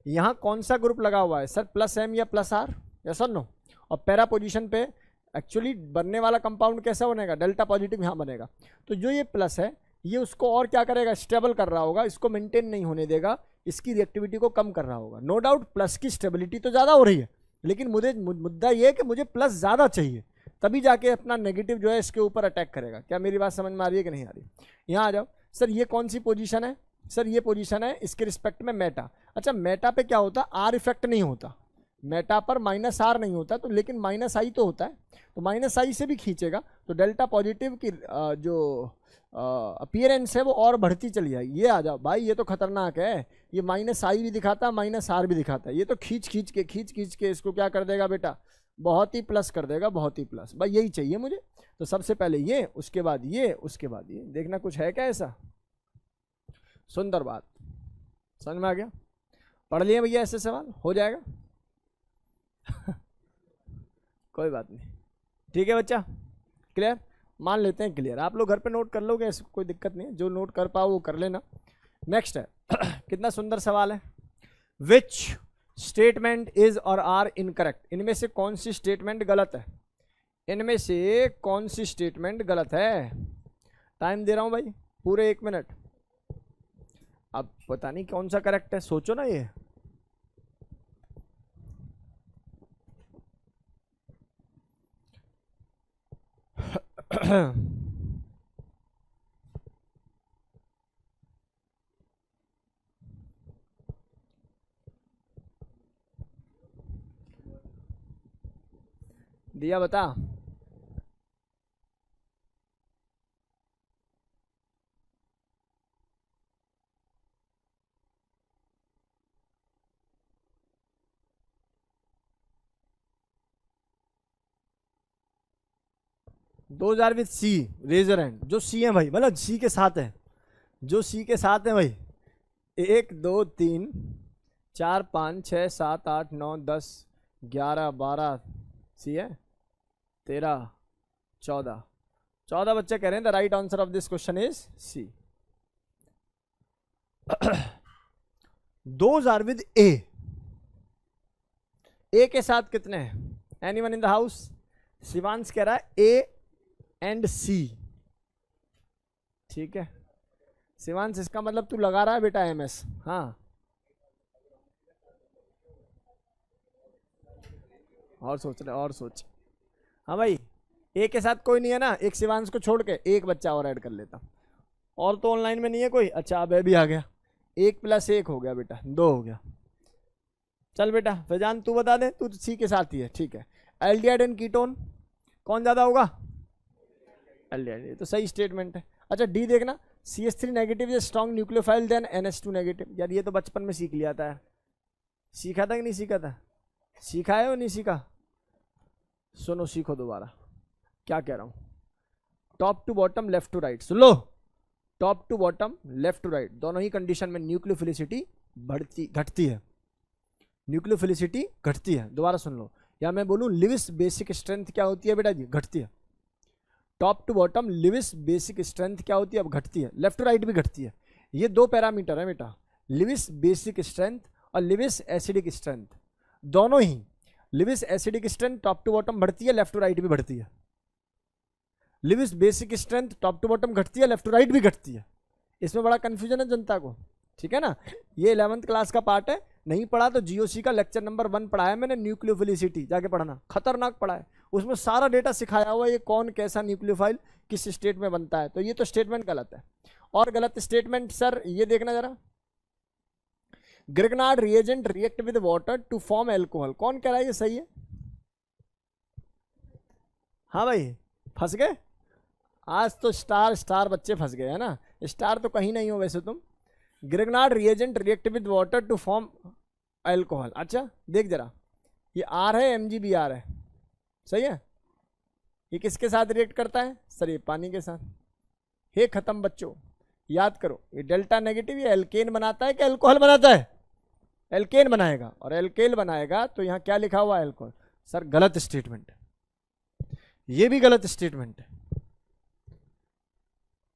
[SPEAKER 1] यहाँ कौन सा ग्रुप लगा हुआ है सर? +M या +R, या सर नो? और पैरा पोजिशन पे एक्चुअली बनने वाला कंपाउंड कैसा बनेगा? डेल्टा पॉजिटिव यहाँ बनेगा। तो जो ये प्लस है ये उसको और क्या करेगा? स्टेबल कर रहा होगा, इसको मेंटेन नहीं होने देगा, इसकी रिएक्टिविटी को कम कर रहा होगा। नो डाउट प्लस की स्टेबिलिटी तो ज़्यादा हो रही है, लेकिन मुझे मुद्दा ये है कि मुझे प्लस ज़्यादा चाहिए, तभी जाके अपना नेगेटिव जो है इसके ऊपर अटैक करेगा। क्या मेरी बात समझ में आ रही है कि नहीं आ रही? यहाँ आ जाओ सर, ये कौन सी पोजीशन है? सर ये पोजीशन है इसके रिस्पेक्ट में मेटा। अच्छा मेटा पे क्या होता है? आर इफेक्ट नहीं होता, मेटा पर -R नहीं होता, तो लेकिन -I तो होता है, तो -I से भी खींचेगा तो डेल्टा पॉजिटिव की जो अपीयरेंस है वो और बढ़ती चली जाएगी। ये आ जाओ भाई, ये तो खतरनाक है, ये -I भी दिखाता है -R भी दिखाता है। ये तो खींच खींच के इसको क्या कर देगा बेटा? बहुत ही प्लस कर देगा, बहुत ही प्लस। भाई यही चाहिए मुझे, तो सबसे पहले ये, उसके बाद ये, उसके बाद ये। देखना कुछ है क्या ऐसा? सुंदर बात, समझ में आ गया? पढ़ लिए भैया ऐसे सवाल हो जाएगा। कोई बात नहीं, ठीक है बच्चा, क्लियर? मान लेते हैं क्लियर। आप लोग घर पे नोट कर लोगे, ऐसे कोई दिक्कत नहीं है, जो नोट कर पाओ वो कर लेना। नेक्स्ट है कितना सुंदर सवाल है। विच स्टेटमेंट इज और आर इनकरेक्ट? इनमें से कौन सी स्टेटमेंट गलत है? इनमें से कौन सी स्टेटमेंट गलत है? टाइम दे रहा हूं भाई, पूरे 1 मिनट। अब पता नहीं कौन सा करेक्ट है, सोचो ना ये। दिया बता। Those are with C, razor hand. जो सी है भाई, मतलब सी के साथ है, जो सी के साथ है भाई। 1 2 3 4 5 6 7 8 9 10 11 12 सी है, 13 14 बच्चे कह रहे हैं the right answer of this question is C. Those are with A के साथ कितने हैं? Anyone in the house? Shivansh कह रहा है ए एंड सी। ठीक है शिवांश, इसका मतलब तू लगा रहा है बेटा MS। हाँ और सोच रहे, और सोच। हाँ भाई, ए के साथ कोई नहीं है ना? एक शिवांश को छोड़ के एक बच्चा और ऐड कर लेता, और तो ऑनलाइन में नहीं है कोई। अच्छा अब भी आ गया, 1 + 1 हो गया बेटा, 2 हो गया। चल बेटा फैजान तू बता दे, तू सी के साथ ही है। ठीक है, एल्डिहाइड एंड कीटोन कौन ज्यादा होगा? एल्डिहाइड, तो सही स्टेटमेंट है। अच्छा डी देखना, CH3 negative is strong nucleophile than NH2 negative. यार ये तो बचपन में सीख लिया था यार, सीखा था कि नहीं सीखा था? सीखा है और नहीं सीखा? सुनो सीखो दोबारा क्या कह रहा हूं। Top to bottom left to right, सुन लो, top to bottom left to right दोनों ही कंडीशन में न्यूक्लियोफिलिसिटी बढ़ती घटती है, न्यूक्लियोफिलिसिटी घटती है। दोबारा सुन लो, या मैं बोलूं लिविस बेसिक स्ट्रेंथ क्या होती है बेटा जी? घटती है। Top to bottom Lewis basic strength क्या होती है? अब घटती है। लेफ्ट टू राइट भी घटती है। ये दो पैरामीटर है बेटा, लिविस बेसिक स्ट्रेंथ और लिविस एसिडिक स्ट्रेंथ, दोनों ही। Lewis acidic strength top to bottom बढ़ती है, लेफ्ट टू राइट भी बढ़ती है। Lewis basic strength top to bottom घटती है, लेफ्ट टू राइट भी घटती है। इसमें बड़ा कंफ्यूजन है जनता को, ठीक है ना। ये 11th क्लास का पार्ट है, नहीं पढ़ा तो GOC का लेक्चर नंबर 1 पढ़ाया मैंने, न्यूक्लियोफिलिसिटी, जाके पढ़ना, खतरनाक पढ़ा है। उसमें सारा डेटा सिखाया हुआ है, ये कौन कैसा न्यूक्लियोफाइल किस स्टेट में बनता है। तो ये तो स्टेटमेंट गलत है। और गलत स्टेटमेंट सर ये देखना जरा, Grignard reagent react with water to form alcohol, कौन कह रहा है ये सही है? हाँ भाई फंस गए आज तो, स्टार बच्चे फंस गए है ना, स्टार तो कहीं नहीं हो वैसे तुम। Grignard reagent react with water to form alcohol. अच्छा देख जरा, ये R है, MgBr है, सही है। ये किसके साथ रिएक्ट करता है सर? ये पानी के साथ। हे खत्म बच्चों, याद करो, ये डेल्टा नेगेटिव ये एल्केन बनाता है कि एल्कोहल बनाता है? एल्केन बनाएगा, और एल्केन बनाएगा तो यहाँ क्या लिखा हुआ है? एल्कोहल। सर गलत स्टेटमेंट है, ये भी गलत स्टेटमेंट है।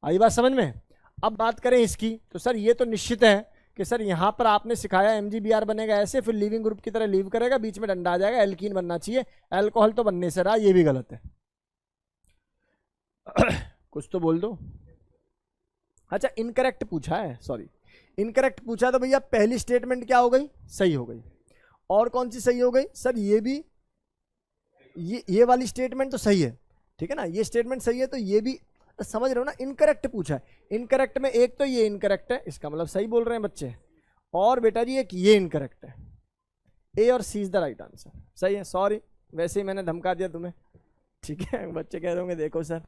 [SPEAKER 1] आई बात समझ में? अब बात करें इसकी, तो सर ये तो निश्चित है कि सर यहाँ पर आपने सिखाया MgBr बनेगा ऐसे, फिर लीविंग ग्रुप की तरह लीव करेगा, बीच में डंडा आ जाएगा, एल्कीन बनना चाहिए, अल्कोहल तो बनने से रहा, ये भी गलत है। कुछ तो बोल दो। अच्छा इनकरेक्ट पूछा है, सॉरी इनकरेक्ट पूछा, तो भैया पहली स्टेटमेंट क्या हो गई? सही हो गई। और कौन सी सही हो गई सर? ये भी, ये वाली स्टेटमेंट तो सही है, ठीक है ना, ये स्टेटमेंट सही है, तो ये भी समझ रहे हो ना। इनकरेक्ट पूछा है, इनकरेक्ट में एक तो ये इनकरेक्ट है, इसका मतलब सही बोल रहे हैं बच्चे, और बेटा जी एक ये इनकरेक्ट है। ए और सी इज द राइट आंसर, सही है। सॉरी वैसे ही मैंने धमका दिया तुम्हें, ठीक है। बच्चे कह रहे होंगे देखो सर,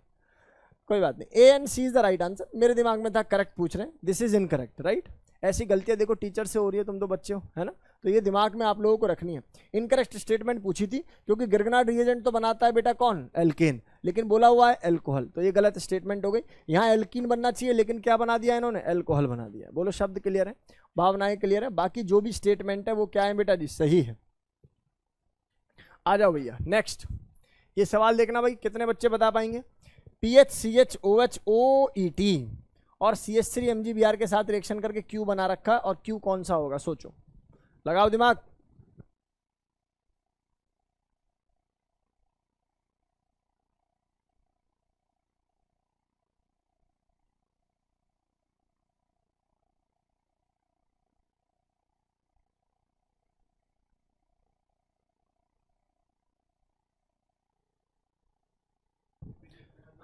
[SPEAKER 1] कोई बात नहीं, A and C is the right answer. मेरे दिमाग में था करेक्ट पूछ रहे हैं, दिस इज इनकरेक्ट, राइट। ऐसी गलतियां देखो टीचर से हो रही है, तुम तो बच्चे हो, है ना, तो ये दिमाग में आप लोगों को रखनी है। इनकरेक्ट स्टेटमेंट पूछी थी, क्योंकि ग्रिग्नार्ड रिएजेंट तो बनाता है बेटा कौन? एल्केन, लेकिन बोला हुआ है एल्कोहल, तो ये गलत स्टेटमेंट हो गई। यहाँ एल्कीन बनना चाहिए, लेकिन क्या बना दिया इन्होंने? एल्कोहल बना दिया। बोलो शब्द क्लियर है, भावनाएं क्लियर है, बाकी जो भी स्टेटमेंट है वो क्या है बेटा जी? सही है। आ जाओ भैया नेक्स्ट, ये सवाल देखना भाई, कितने बच्चे बता पाएंगे? PH CH OH OET और CH3 MgBr के साथ रिएक्शन करके Q बना रखा, और Q कौन सा होगा? सोचो, लगाओ दिमाग।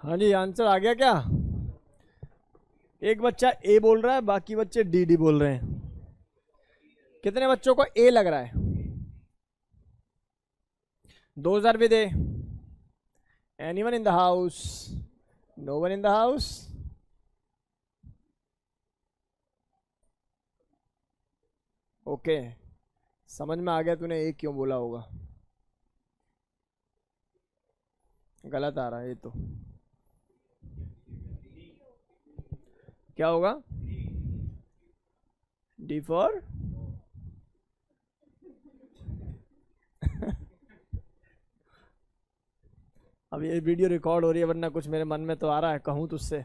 [SPEAKER 1] हाँ जी आंसर आ गया क्या? एक बच्चा A बोल रहा है, बाकी बच्चे D बोल रहे हैं। कितने बच्चों को A लग रहा है? 2000 with A। Anyone in the house? No one in the house? Okay, समझ में आ गया तूने A क्यों बोला होगा। गलत आ रहा है ये तो, क्या होगा? D फॉर अब ये वीडियो रिकॉर्ड हो रही है, वरना कुछ मेरे मन में तो आ रहा है कहूँ तुझसे,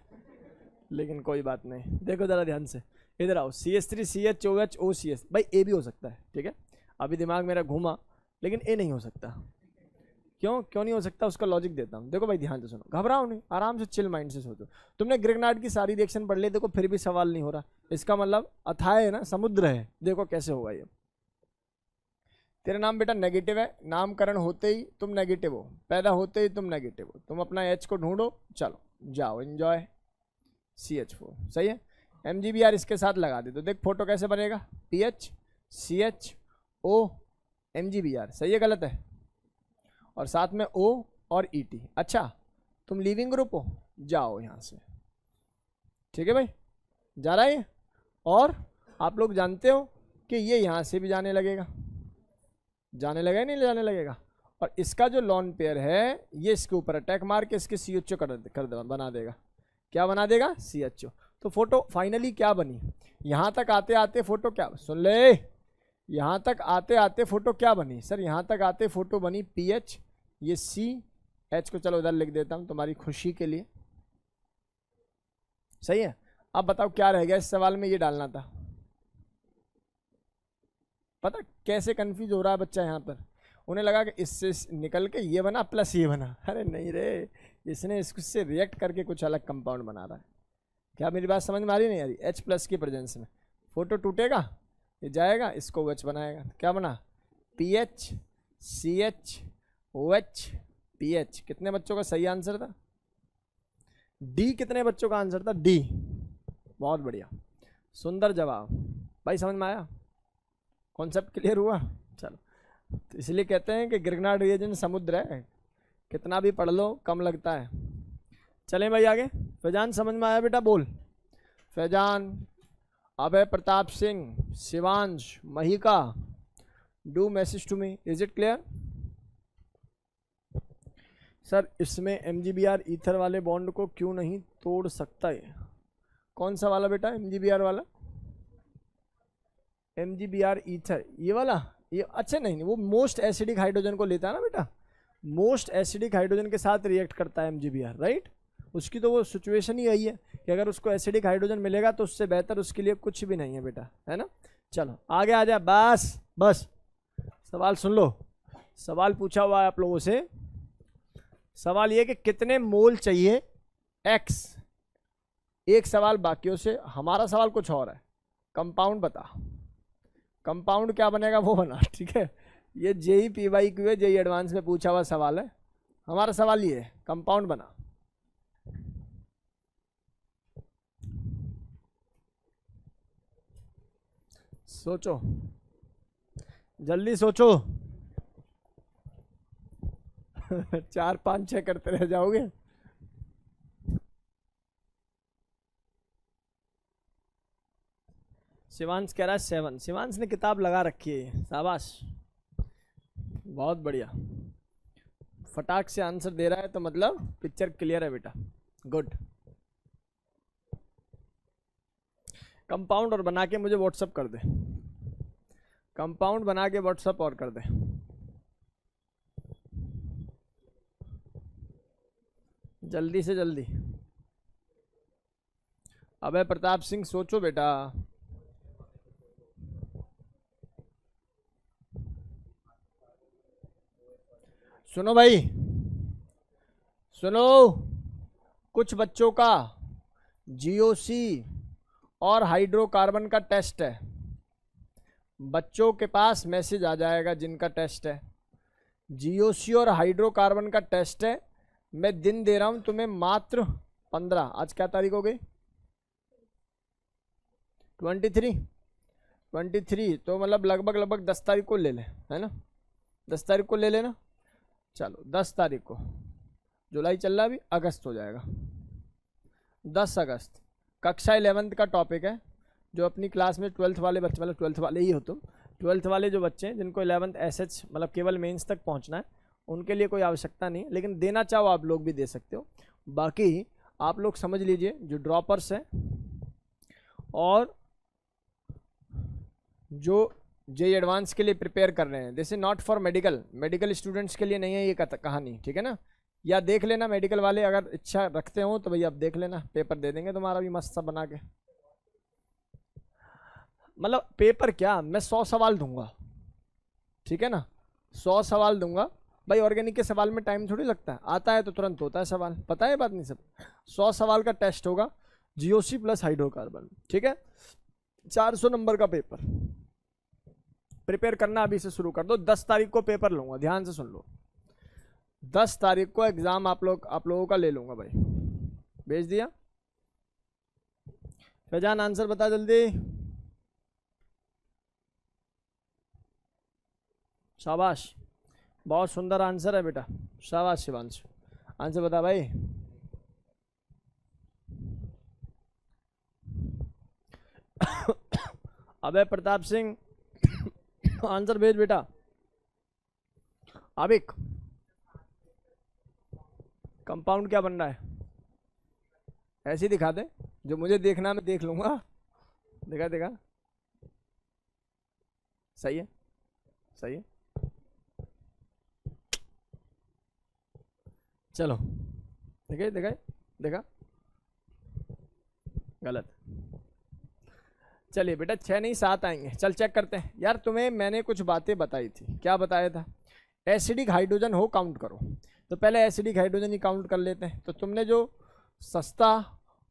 [SPEAKER 1] लेकिन कोई बात नहीं। देखो जरा ध्यान से, इधर आओ। CH3 CH OH OCS, भाई A भी हो सकता है, ठीक है। अभी दिमाग मेरा घूमा, लेकिन A नहीं हो सकता। क्यों नहीं हो सकता? उसका लॉजिक देता हूँ। देखो भाई ध्यान से सुनो, घबराओ नहीं, आराम से चिल माइंड से सोचो। तुमने ग्रिग्नार्ड की सारी रिएक्शन पढ़ ली, देखो फिर भी सवाल नहीं हो रहा, इसका मतलब अथाह है ना, समुद्र है। देखो कैसे होगा ये। तेरा नाम बेटा नेगेटिव है, नामकरण होते ही तुम नेगेटिव हो, पैदा होते ही तुम नेगेटिव हो, तुम अपना H को ढूंढो, चलो जाओ एंजॉय। CH4 सही है। MgBr इसके साथ लगा दे, तो देख फोटो कैसे बनेगा? PH CHO MgBr, सही है गलत है? और साथ में O और ET। अच्छा तुम लीविंग ग्रुप हो, जाओ यहाँ से, ठीक है भाई, जा रहा है। और आप लोग जानते हो कि ये यहाँ से भी जाने लगेगा, जाने लगेगा नहीं जाने लगेगा, और इसका जो लॉन पेयर है ये इसके ऊपर अटैक मार के इसके CHO बना देगा। क्या बना देगा? CHO। तो फोटो फाइनली क्या बनी? यहाँ तक आते आते फोटो क्या, सुन ले, यहाँ तक आते आते फोटो क्या बनी सर? यहाँ तक आते फोटो बनी PH, ये CH को चलो उधर लिख देता हूँ तुम्हारी खुशी के लिए, सही है। अब बताओ क्या रह गया इस सवाल में, ये डालना था। पता कैसे कंफ्यूज हो रहा है बच्चा यहाँ पर, उन्हें लगा कि इससे निकल के ये बना प्लस ये बना, अरे नहीं रे, इसने इससे रिएक्ट करके कुछ अलग कंपाउंड बना रहा है। क्या मेरी बात समझ में आ रही नहीं आ रही? H+ की प्रेजेंस में फोटो टूटेगा, ये जाएगा, इसको OH बनाएगा, क्या बना? PH CH OH PH। कितने बच्चों का सही आंसर था? D। कितने बच्चों का आंसर था? D। बहुत बढ़िया, सुंदर जवाब भाई, समझ में आया? कॉन्सेप्ट क्लियर हुआ? चलो, तो इसलिए कहते हैं कि गिरनार रिएजन समुद्र है, कितना भी पढ़ लो कम लगता है। चलें भाई आगे। फैजान समझ में आया बेटा? बोल। Faizan, Abhay Pratap Singh, Shivansh, Mahika, do message to me, is it clear? Sir इसमें MgBr ईथर वाले बॉन्ड को क्यों नहीं तोड़ सकता? है कौन सा वाला बेटा? MgBr वाला, MgBr ईथर, ये वाला, ये अच्छा नहीं, वो मोस्ट एसिडिक हाइड्रोजन को लेता है ना बेटा, मोस्ट एसिडिक हाइड्रोजन के साथ रिएक्ट करता है MgBr, राइट। उसकी तो वो सिचुएशन ही यही है कि अगर उसको एसिडिक हाइड्रोजन मिलेगा तो उससे बेहतर उसके लिए कुछ भी नहीं है बेटा, है ना। चलो आगे आ जा, बस बस सवाल सुन लो। सवाल पूछा हुआ है आप लोगों से, सवाल ये कि कितने मोल चाहिए X। एक सवाल बाकियों से, हमारा सवाल कुछ और है, कंपाउंड बता, कंपाउंड क्या बनेगा वो बना, ठीक है। ये JEE PYQ है, JEE एडवांस में पूछा हुआ सवाल है, हमारा सवाल ये है कंपाउंड बना। सोचो, जल्दी सोचो 4 5 6 करते रह जाओगे। शिवांश कह रहा है 7, शिवांश ने किताब लगा रखी है, शाबाश, बहुत बढ़िया, फटाक से आंसर दे रहा है, तो मतलब पिक्चर क्लियर है बेटा, गुड। कंपाउंड और बना के मुझे व्हाट्सअप कर दे, कंपाउंड बना के व्हाट्सअप और कर दे। जल्दी से जल्दी। अभय प्रताप सिंह सोचो बेटा। सुनो भाई, सुनो, कुछ बच्चों का GOC और हाइड्रोकार्बन का टेस्ट है, बच्चों के पास मैसेज आ जाएगा जिनका टेस्ट है, GOC और हाइड्रोकार्बन का टेस्ट है। मैं दिन दे रहा हूं तुम्हें मात्र 15, आज क्या तारीख हो गई? 23, तो मतलब लगभग 10 तारीख को ले ले, है ना, 10 तारीख को ले लेना। चलो 10 तारीख को, जुलाई चल रहा, अभी अगस्त हो जाएगा, 10 अगस्त कक्षा 11th का टॉपिक है, जो अपनी क्लास में 12th वाले बच्चे, मतलब 12th वाले ही हो तुम, 12th वाले जो बच्चे हैं जिनको 11th SH मतलब केवल मेंस तक पहुंचना है, उनके लिए कोई आवश्यकता नहीं, लेकिन देना चाहो आप लोग भी दे सकते हो। बाकी आप लोग समझ लीजिए, जो ड्रॉपर्स हैं और जो JEE एडवांस के लिए प्रिपेयर कर रहे हैं, this is not for medical students के लिए नहीं है ये कहानी, ठीक है ना। या देख लेना मेडिकल वाले अगर इच्छा रखते हो तो भैया आप देख लेना, पेपर दे देंगे तुम्हारा भी मस्त सा बना के। मतलब पेपर क्या, मैं 100 सवाल दूंगा, ठीक है ना, 100 सवाल दूंगा भाई। ऑर्गेनिक के सवाल में टाइम थोड़ी लगता है, आता है तो तुरंत होता है सवाल, पता है बात नहीं सब। 100 सवाल का टेस्ट होगा, GOC प्लस हाइड्रोकार्बन, ठीक है, 400 नंबर का पेपर। प्रिपेयर करना अभी से शुरू कर दो, 10 तारीख को पेपर लूंगा, ध्यान से सुन लो, 10 तारीख को एग्जाम आप लोगों का ले लूंगा भाई। भेज दिया? फैजान आंसर बता जल्दी, शाबाश, बहुत सुंदर आंसर है बेटा, शाबाश शिवांश, आंसर बता भाई। अबे प्रताप सिंह आंसर भेज बेटा। अब एक कंपाउंड क्या बन रहा है, ऐसे ही दिखा दे, जो मुझे देखना मैं देख लूंगा। देखा देखा, सही है सही है। चलो देखा देखा देखा, गलत। चलिए बेटा 6 नहीं 7 आएंगे। चल चेक करते हैं। यार तुम्हें मैंने कुछ बातें बताई थी, क्या बताया था? एसिडिक हाइड्रोजन हो काउंट करो। तो पहले एसिडिक हाइड्रोजन ही काउंट कर लेते हैं। तो तुमने जो सस्ता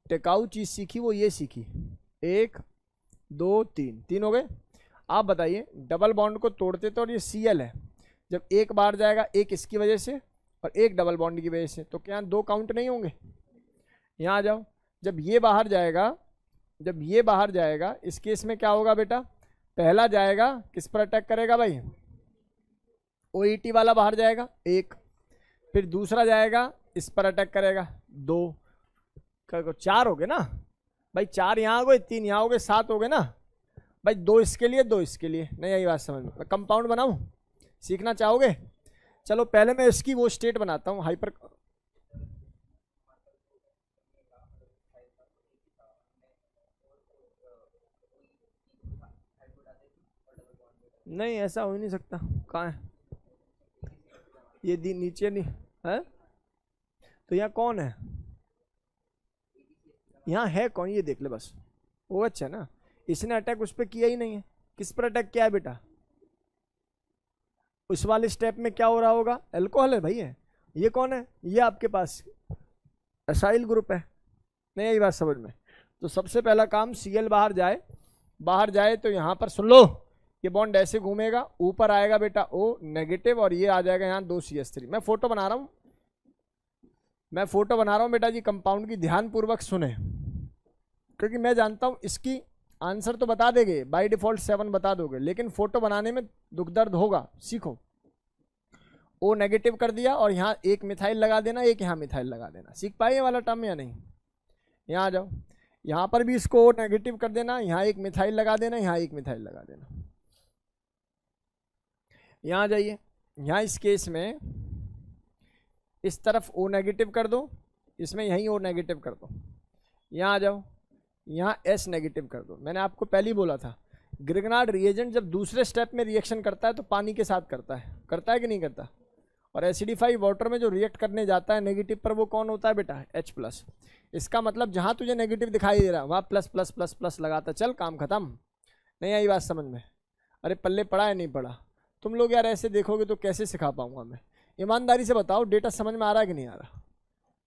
[SPEAKER 1] टिकाऊ चीज सीखी वो ये सीखी, 1 2 3, 3 हो गए। आप बताइए डबल बॉन्ड को तोड़ते तो, और ये Cl है, जब एक बाहर जाएगा, एक इसकी वजह से और एक डबल बॉन्ड की वजह से, तो क्या 2 काउंट नहीं होंगे? यहाँ आ जाओ, जब ये बाहर जाएगा, जब ये बाहर जाएगा, इस केस में क्या होगा बेटा? पहला जाएगा किस पर अटैक करेगा भाई? OET वाला बाहर जाएगा 1, फिर दूसरा जाएगा इस पर अटैक करेगा 2, 4 हो गए ना भाई, 4 यहाँ हो गए, 3 यहाँ हो गए, 7 हो गए ना भाई। 2 इसके लिए 2 इसके लिए, नहीं आई बात समझ में? कंपाउंड बनाऊं, सीखना चाहोगे? चलो पहले मैं इसकी वो स्टेट बनाता हूँ, हाइपर। नहीं ऐसा हो ही नहीं सकता, कहाँ है ये? नीचे नहीं है तो यहाँ कौन है? यहाँ है कौन ये देख ले बस। वो अच्छा ना, इसने अटैक उस पर किया ही नहीं है। किस पर अटैक किया है बेटा? उस वाले स्टेप में क्या हो रहा होगा? अल्कोहल है भाई है। ये कौन है? ये आपके पास एसाइल ग्रुप है। नहीं यही बात समझ में? तो सबसे पहला काम Cl बाहर जाए, बाहर जाए तो यहाँ पर सुन लो, ये बॉन्ड ऐसे घूमेगा, ऊपर आएगा बेटा O नेगेटिव, और ये आ जाएगा यहाँ 2CH3। मैं फोटो बना रहा हूँ, मैं फोटो बना रहा हूँ बेटा जी कंपाउंड की, ध्यान पूर्वक सुने, क्योंकि मैं जानता हूँ इसकी आंसर तो बता देंगे बाय डिफॉल्ट 7 बता दोगे, लेकिन फोटो बनाने में दुख दर्द होगा। सीखो। O नेगेटिव कर दिया और यहाँ एक मिथाइल लगा देना, एक यहाँ मिथाइल लगा देना। सीख पाए ये वाला टर्म या नहीं? यहाँ आ जाओ, यहाँ पर भी इसको O नेगेटिव कर देना, यहाँ एक मिथाइल लगा देना, यहाँ एक मिथाइल लगा देना। यहाँ जाइए, यहाँ इस केस में इस तरफ O नेगेटिव कर दो, इसमें यहीं O नेगेटिव कर दो। यहाँ आ जाओ, यहाँ S नेगेटिव कर दो। मैंने आपको पहले ही बोला था, ग्रिग्नार्ड रिएजेंट जब दूसरे स्टेप में रिएक्शन करता है तो पानी के साथ करता है कि नहीं करता? और एसिडिफाई वाटर में जो रिएक्ट करने जाता है नेगेटिव पर, वो कौन होता है बेटा? H+। इसका मतलब जहाँ तुझे नेगेटिव दिखाई दे रहा है वहाँ प्लस प्लस प्लस प्लस लगाता चल, काम खत्म। नहीं आई बात समझ में? अरे पल्ले पड़ा है नहीं पड़ा? तुम लोग यार ऐसे देखोगे तो कैसे सिखा पाऊंगा मैं? ईमानदारी से बताओ, डेटा समझ में आ रहा है कि नहीं आ रहा?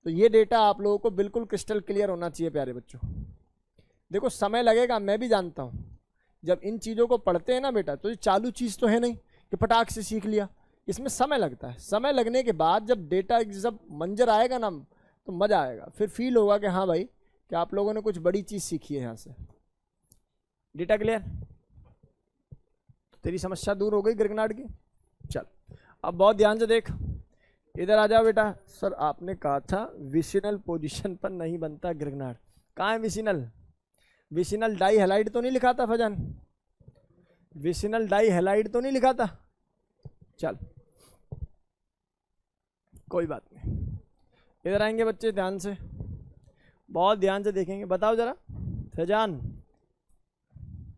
[SPEAKER 1] तो ये डेटा आप लोगों को बिल्कुल क्रिस्टल क्लियर होना चाहिए प्यारे बच्चों। देखो समय लगेगा, मैं भी जानता हूँ। जब इन चीज़ों को पढ़ते हैं ना बेटा, तो ये चालू चीज़ तो है नहीं कि पटाख से सीख लिया, इसमें समय लगता है। समय लगने के बाद जब डेटा जब मंजर आएगा ना, तो मज़ा आएगा, फिर फील होगा कि हाँ भाई कि आप लोगों ने कुछ बड़ी चीज़ सीखी है यहाँ से। Data clear? तेरी समस्या दूर हो गई ग्रिग्नार्ड की। चल अब बहुत ध्यान से देख, इधर आ जाओ बेटा। सर आपने कहा था विसिनल पोजीशन पर नहीं बनता ग्रिग्नार्ड। कहाँ है विसिनल? विसिनल डाई हैलाइड तो नहीं लिखा था फजान? विसिनल डाई हैलाइड तो नहीं लिखा था? चल कोई बात नहीं, इधर आएंगे बच्चे ध्यान से, बहुत ध्यान से देखेंगे। बताओ जरा फजान,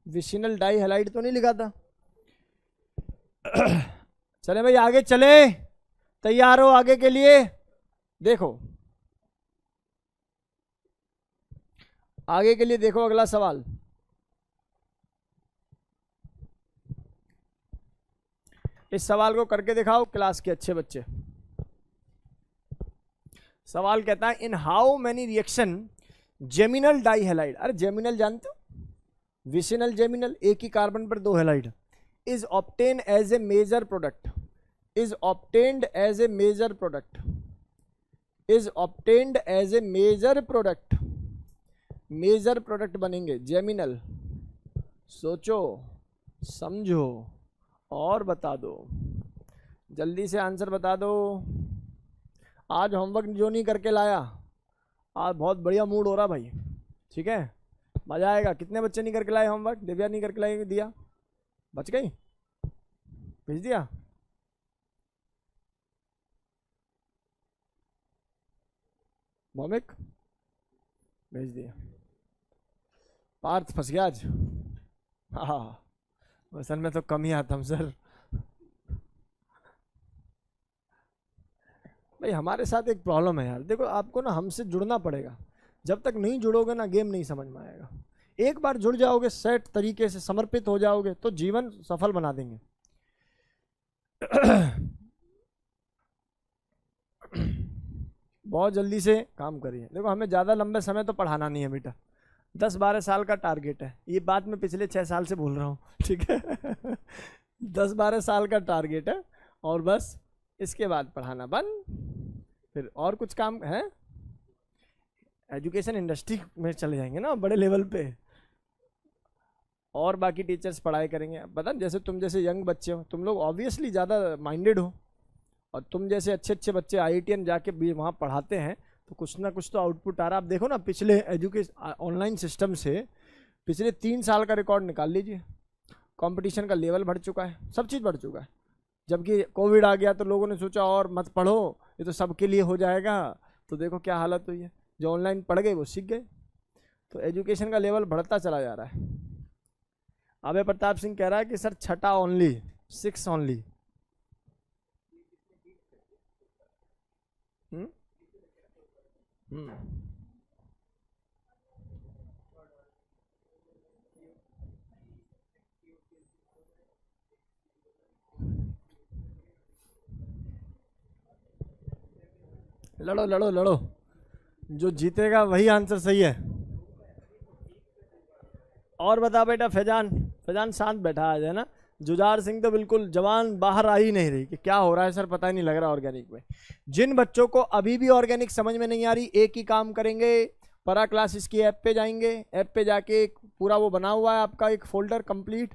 [SPEAKER 1] विसिनल डाई हैलाइड तो नहीं लिखा था? चले भाई आगे चले, तैयार हो आगे के लिए? देखो आगे के लिए देखो, अगला सवाल। इस सवाल को करके दिखाओ क्लास के अच्छे बच्चे। सवाल कहता है in how many reaction geminal dihalide, अरे जेमिनल जानते हो? विसिनल जेमिनल, एक ही कार्बन पर 2 halide, is obtain as a major product, is obtained as a major product, is obtained as a major product. Major product बनेंगे geminal. सोचो समझो और बता दो, जल्दी से आंसर बता दो। आज होमवर्क जो नहीं करके लाया, आज बहुत बढ़िया मूड हो रहा भाई, ठीक है? मजा आएगा। कितने बच्चे नहीं करके लाए होमवर्क? दिव्या नहीं करके लाई, दिया बच गई, भेज दिया। मौमिक भेज दिया। पार्थ फंस गया आज। हाँ वसन में तो कम ही आता हम सर। भाई हमारे साथ एक प्रॉब्लम है यार, देखो आपको ना हमसे जुड़ना पड़ेगा। जब तक नहीं जुड़ोगे ना गेम नहीं समझ में आएगा। एक बार जुड़ जाओगे, सेट तरीके से समर्पित हो जाओगे तो जीवन सफल बना देंगे। बहुत जल्दी से काम करिए। देखो हमें ज़्यादा लंबे समय तो पढ़ाना नहीं है बेटा, 10-12 साल का टारगेट है। ये बात मैं पिछले 6 साल से बोल रहा हूँ, ठीक है। 10-12 साल का टारगेट है और बस इसके बाद पढ़ाना बंद। फिर और कुछ काम है, एजुकेशन इंडस्ट्री में चले जाएंगे ना बड़े लेवल पे, और बाकी टीचर्स पढ़ाई करेंगे। पता नहीं, जैसे तुम जैसे यंग बच्चे हो, तुम लोग ऑब्वियसली ज़्यादा माइंडेड हो, और तुम जैसे अच्छे अच्छे बच्चे IITian जाके भी वहाँ पढ़ाते हैं तो कुछ ना कुछ तो आउटपुट आ रहा है। आप देखो ना पिछले एजुकेशन ऑनलाइन सिस्टम से पिछले 3 साल का रिकॉर्ड निकाल लीजिए। कंपटीशन का लेवल बढ़ चुका है, सब चीज़ बढ़ चुका है। जबकि कोविड आ गया तो लोगों ने सोचा और मत पढ़ो, ये तो सबके लिए हो जाएगा, तो देखो क्या हालत हुई है। जो ऑनलाइन पढ़ गए वो सीख गए। तो एजुकेशन का लेवल बढ़ता चला जा रहा है। अभय प्रताप सिंह कह रहा है कि सर 6 ओनली, 6 ओनली। लड़ो लड़ो लड़ो, जो जीतेगा वही आंसर सही है। और बता बेटा फैजान, फैजान शांत बैठा आज है ना। जुझार सिंह तो बिल्कुल जवान बाहर आ ही नहीं रही कि क्या हो रहा है सर, पता ही नहीं लग रहा ऑर्गेनिक में। जिन बच्चों को अभी भी ऑर्गेनिक समझ में नहीं आ रही, एक ही काम करेंगे, परा क्लासेस की ऐप पे जाएंगे। ऐप पे जाके एक पूरा वो बना हुआ है आपका एक फोल्डर कंप्लीट,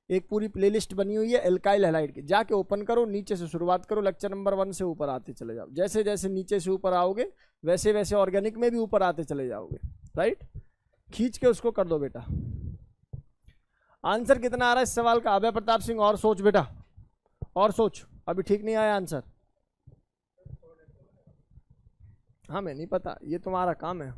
[SPEAKER 1] एक पूरी प्लेलिस्ट बनी हुई है एल्काइल हैलाइड की। जाके ओपन करो, नीचे से शुरुआत करो, लेक्चर नंबर 1 से ऊपर आते चले जाओ। जैसे जैसे नीचे से ऊपर आओगे वैसे वैसे ऑर्गेनिक में भी ऊपर आते चले जाओगे। राइट, खींच के उसको कर दो बेटा। आंसर कितना आ रहा है इस सवाल का अभय प्रताप सिंह? और सोच बेटा, और सोच, अभी ठीक नहीं आया आंसर। हाँ मैं नहीं पता, ये तुम्हारा काम है।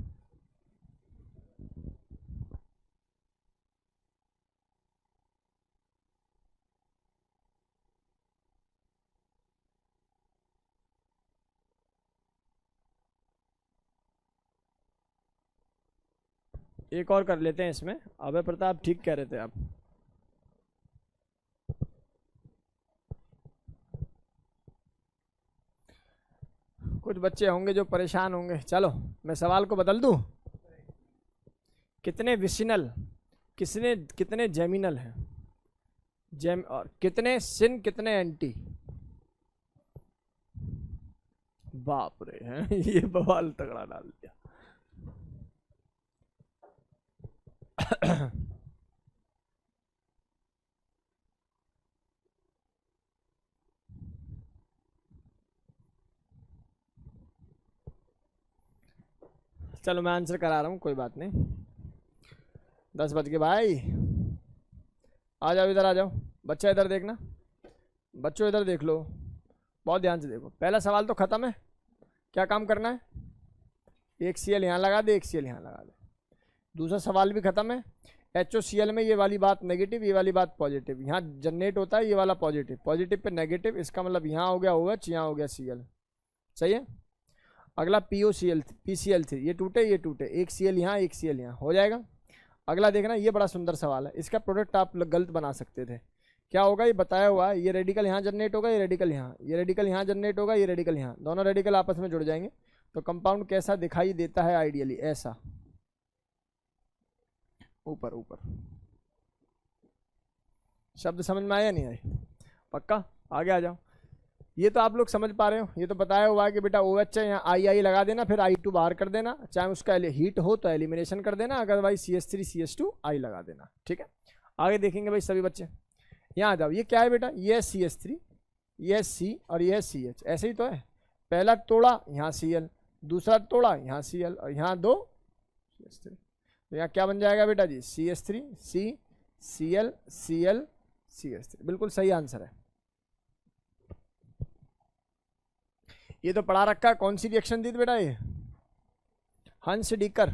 [SPEAKER 1] एक और कर लेते हैं इसमें। अभय प्रताप ठीक कह रहे थे आप। कुछ बच्चे होंगे जो परेशान होंगे। चलो मैं सवाल को बदल दूं। कितने विसिनल, कितने जेमिनल हैं? जेम और कितने सिन, कितने एंटी? बाप रे हैं। ये बवाल तगड़ा डाल दिया। चलो मैं आंसर करा रहा हूँ, कोई बात नहीं। 10 बज गए भाई, आ जाओ इधर, आ जाओ। बच्चा इधर देखना, बच्चों इधर देख लो, बहुत ध्यान से देखो। पहला सवाल तो खत्म है, क्या काम करना है? एक CL यहाँ लगा दे, एक CL यहाँ लगा दे। दूसरा सवाल भी खत्म है। HOCl में ये वाली बात नेगेटिव, ये वाली बात पॉजिटिव। यहाँ जनरेट होता है ये वाला पॉजिटिव, पॉजिटिव पे नेगेटिव, इसका मतलब यहाँ हो गया OH, यहाँ हो गया Cl। सही है। अगला PCl3, ये टूटे ये टूटे, एक CL यहाँ एक CL यहाँ, हो जाएगा। अगला देखना, ये बड़ा सुंदर सवाल है, इसका प्रोडक्ट आप गलत बना सकते थे। क्या होगा ये बताया हुआ है, ये रेडिकल यहाँ जनरेट होगा, ये रेडिकल यहाँ, ये रेडिकल यहाँ जनरेट होगा, ये रेडिकल यहाँ, दोनों रेडिकल आपस में जुड़ जाएंगे। तो कंपाउंड कैसा दिखाई देता है आइडियली? ऐसा, ऊपर ऊपर। शब्द समझ में आया नहीं आए? पक्का? आगे आ जाओ। ये तो आप लोग समझ पा रहे हो, ये तो बताया हुआ है कि बेटा OH है, यहाँ I लगा देना, फिर I2 बाहर कर देना, चाहे उसका हीट हो तो एलिमिनेशन कर देना, अदरवाइज CH3 CH2 I लगा देना। ठीक है, आगे देखेंगे भाई सभी बच्चे। यहाँ आ जाओ, ये क्या है बेटा? ये CH3, ये C और ये CH, ऐसे ही तो है। पहला तोड़ा यहाँ Cl, दूसरा तोड़ा यहाँ Cl, और यहाँ 2 CH3। तो यहाँ क्या बन जाएगा बेटा जी, CH3 CCl Cl CH3, बिल्कुल सही आंसर है। ये तो पढ़ा रखा है, कौन सी रिएक्शन थी बेटा ये, हंस डीकर,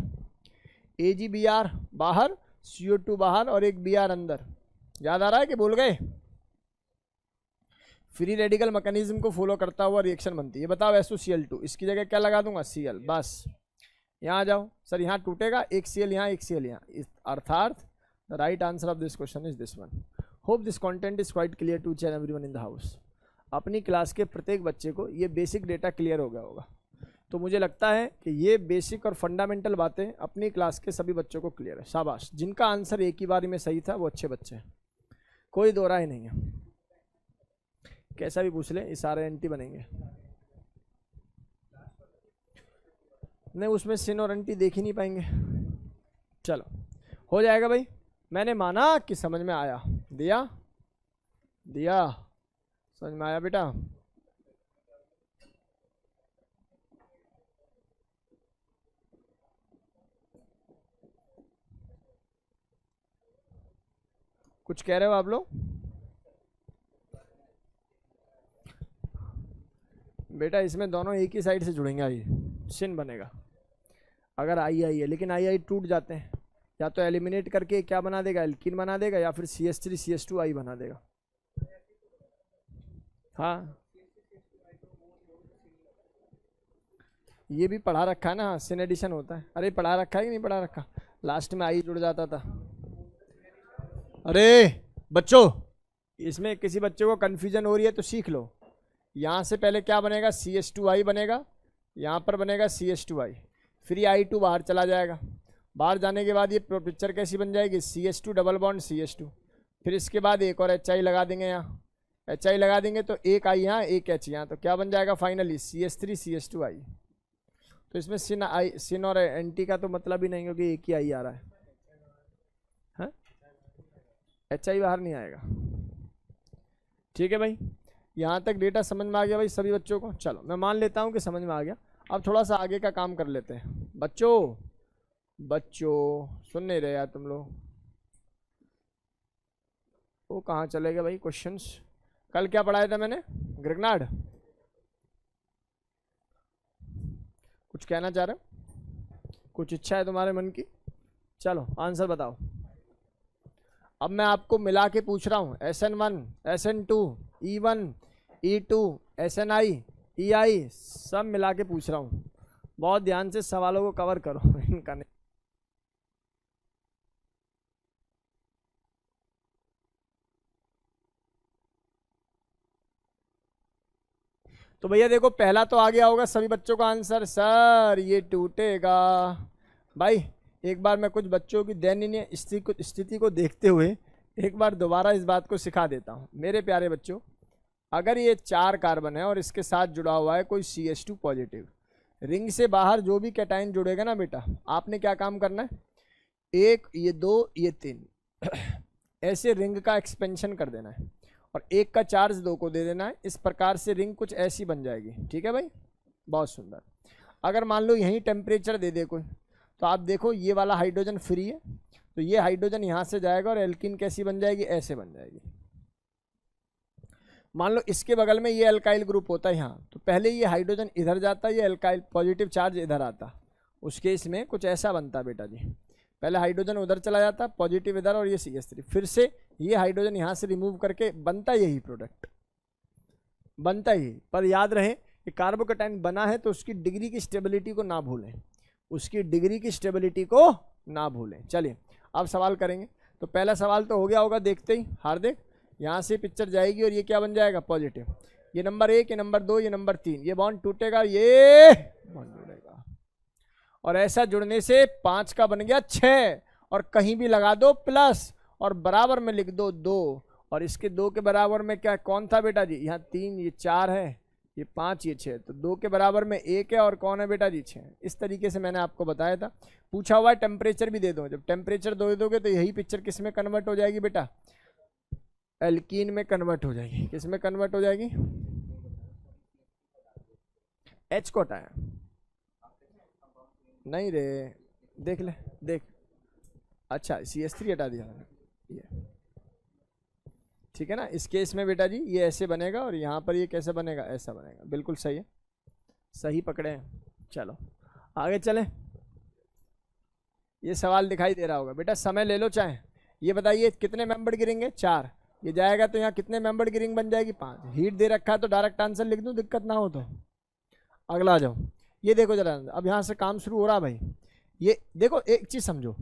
[SPEAKER 1] AgBr बाहर CO2 बाहर और एक Br अंदर, याद आ रहा है कि भूल गए? फ्री रेडिकल मैकेनिज्म को फॉलो करता हुआ रिएक्शन बनती है। बताओ SOCl2, इसकी जगह क्या लगा दूंगा, Cl, बस। यहाँ आ जाओ सर, यहाँ टूटेगा, एक Cl यहाँ एक Cl यहाँ, अर्थात the right answer of this question is this one. Hope this content is quite clear to each and everyone in the house. अपनी क्लास के प्रत्येक बच्चे को ये बेसिक डेटा क्लियर हो गया होगा। तो मुझे लगता है कि ये बेसिक और फंडामेंटल बातें अपनी क्लास के सभी बच्चों को क्लियर है। शाबाश, जिनका आंसर एक ही बारी में सही था वो अच्छे बच्चे हैं, कोई दो राय नहीं है। कैसा भी पूछ ले, ये सारे एंटी बनेंगे। नहीं, उसमें सिन और एंटी देख ही नहीं पाएंगे। चलो हो जाएगा भाई, मैंने माना कि समझ में आया। दिया दिया, समझ में आया बेटा? कुछ कह रहे हो आप लोग? बेटा इसमें दोनों एक ही साइड से जुड़ेंगे, आई सिन बनेगा अगर आई है, लेकिन आई टूट जाते हैं, या तो एलिमिनेट करके क्या बना देगा, एल्कीन बना देगा, या फिर CH3 CH2 आई बना देगा। हाँ ये भी पढ़ा रखा है ना, सिन एडिशन होता है। अरे पढ़ा रखा है कि नहीं पढ़ा रखा, लास्ट में आई जुड़ जाता था। अरे बच्चों, इसमें किसी बच्चे को कंफ्यूजन हो रही है तो सीख लो। यहाँ से पहले क्या बनेगा, CH2I बनेगा, यहाँ पर बनेगा CH2I, फिर I2 बाहर चला जाएगा। बाहर जाने के बाद ये पिक्चर कैसी बन जाएगी, CH2 डबल बॉन्ड CH2, फिर इसके बाद एक और HI लगा देंगे, यहाँ HI लगा देंगे तो एक I यहाँ एक H यहाँ, तो क्या बन जाएगा फाइनली CH3 CH2I। तो इसमें सिन और एंटी का तो मतलब ही नहीं, क्योंकि एक ही आई आ रहा है। हाँ? HI बाहर नहीं आएगा। ठीक है भाई, यहाँ तक डेटा समझ में आ गया भाई सभी बच्चों को? चलो मैं मान लेता हूँ कि समझ में आ गया। अब थोड़ा सा आगे का काम कर लेते हैं। बच्चों सुन नहीं रहे यार तुम लोग, वो कहाँ चले गए भाई क्वेश्चंस? कल क्या पढ़ाया था मैंने, ग्रिग्नार्ड? कुछ कहना चाह रहे हो? कुछ इच्छा है तुम्हारे मन की? चलो आंसर बताओ। अब मैं आपको मिला के पूछ रहा हूँ, SN1 SN2 E1 E2 SNI EI सब मिला के पूछ रहा हूँ। बहुत ध्यान से सवालों को कवर करो इनका नहीं। तो भैया देखो, पहला तो आ गया होगा सभी बच्चों का आंसर, सर ये टूटेगा। भाई एक बार मैं कुछ बच्चों की दयनीय स्थिति को देखते हुए एक बार दोबारा इस बात को सिखा देता हूँ। मेरे प्यारे बच्चों, अगर ये 4 कार्बन है और इसके साथ जुड़ा हुआ है कोई CH2 पॉजिटिव, रिंग से बाहर जो भी कैटाइन जुड़ेगा ना बेटा, आपने क्या काम करना है, 1 ये 2 ये 3 ऐसे रिंग का एक्सपेंशन कर देना है और 1 का चार्ज 2 को दे देना है। इस प्रकार से रिंग कुछ ऐसी बन जाएगी। ठीक है भाई, बहुत सुंदर। अगर मान लो यही टेम्परेचर दे दे कोई, तो आप देखो ये वाला हाइड्रोजन फ्री है, तो ये हाइड्रोजन यहाँ से जाएगा और एल्कीन कैसी बन जाएगी, ऐसे बन जाएगी। मान लो इसके बगल में ये अल्काइल ग्रुप होता है यहाँ, तो पहले ये हाइड्रोजन इधर जाता, ये अल्काइल पॉजिटिव चार्ज इधर आता। उस केस में कुछ ऐसा बनता बेटा जी, पहले हाइड्रोजन उधर चला जाता, पॉजिटिव इधर, और ये CH3, फिर से ये हाइड्रोजन यहाँ से रिमूव करके बनता यही प्रोडक्ट, बनता ही। पर याद रहे कि कार्बोकैटायन बना है तो उसकी डिग्री की स्टेबिलिटी को ना भूलें, उसकी डिग्री की स्टेबिलिटी को ना भूलें। चलिए अब सवाल करेंगे। तो पहला सवाल तो हो गया होगा देखते ही, हार्दिक यहाँ से पिक्चर जाएगी और ये क्या बन जाएगा, पॉजिटिव। ये नंबर 1, ये नंबर 2, ये नंबर 3, ये बॉन्ड टूटेगा, ये बॉन्ड जुड़ेगा, और ऐसा जुड़ने से 5 का बन गया 6, और कहीं भी लगा दो प्लस और बराबर में लिख दो 2, और इसके 2 के बराबर में क्या कौन था बेटा जी, यहाँ 3, ये 4 है, ये 5, ये 6, तो 2 के बराबर में 1 है, और कौन है बेटा जी 6। इस तरीके से मैंने आपको बताया था। पूछा हुआ है टेम्परेचर भी दे दो, जब टेम्परेचर दे दोगे तो यही पिक्चर किस में कन्वर्ट हो जाएगी बेटा, एल्कीन में कन्वर्ट हो जाएगी। किस में कन्वर्ट हो जाएगी, H को हटाया नहीं रे, देख ले, देख अच्छा CH3 हटा दिया मैंने, ये ठीक है ना। इस केस में बेटा जी ये ऐसे बनेगा और यहाँ पर ये कैसे बनेगा, ऐसा बनेगा। बिल्कुल सही है, सही पकड़े हैं। चलो आगे चलें। ये सवाल दिखाई दे रहा होगा बेटा, समय ले लो चाहे। ये बताइए कितने मेंबर गिरेंगे, 4। ये जाएगा तो यहाँ कितने मेंबर की रिंग बन जाएगी, 5। हीट दे रखा है तो डायरेक्ट आंसर लिख दूं, दिक्कत ना हो तो। अगला आ जाओ, ये देखो जरा, अब यहाँ से काम शुरू हो रहा भाई। ये देखो एक चीज समझो,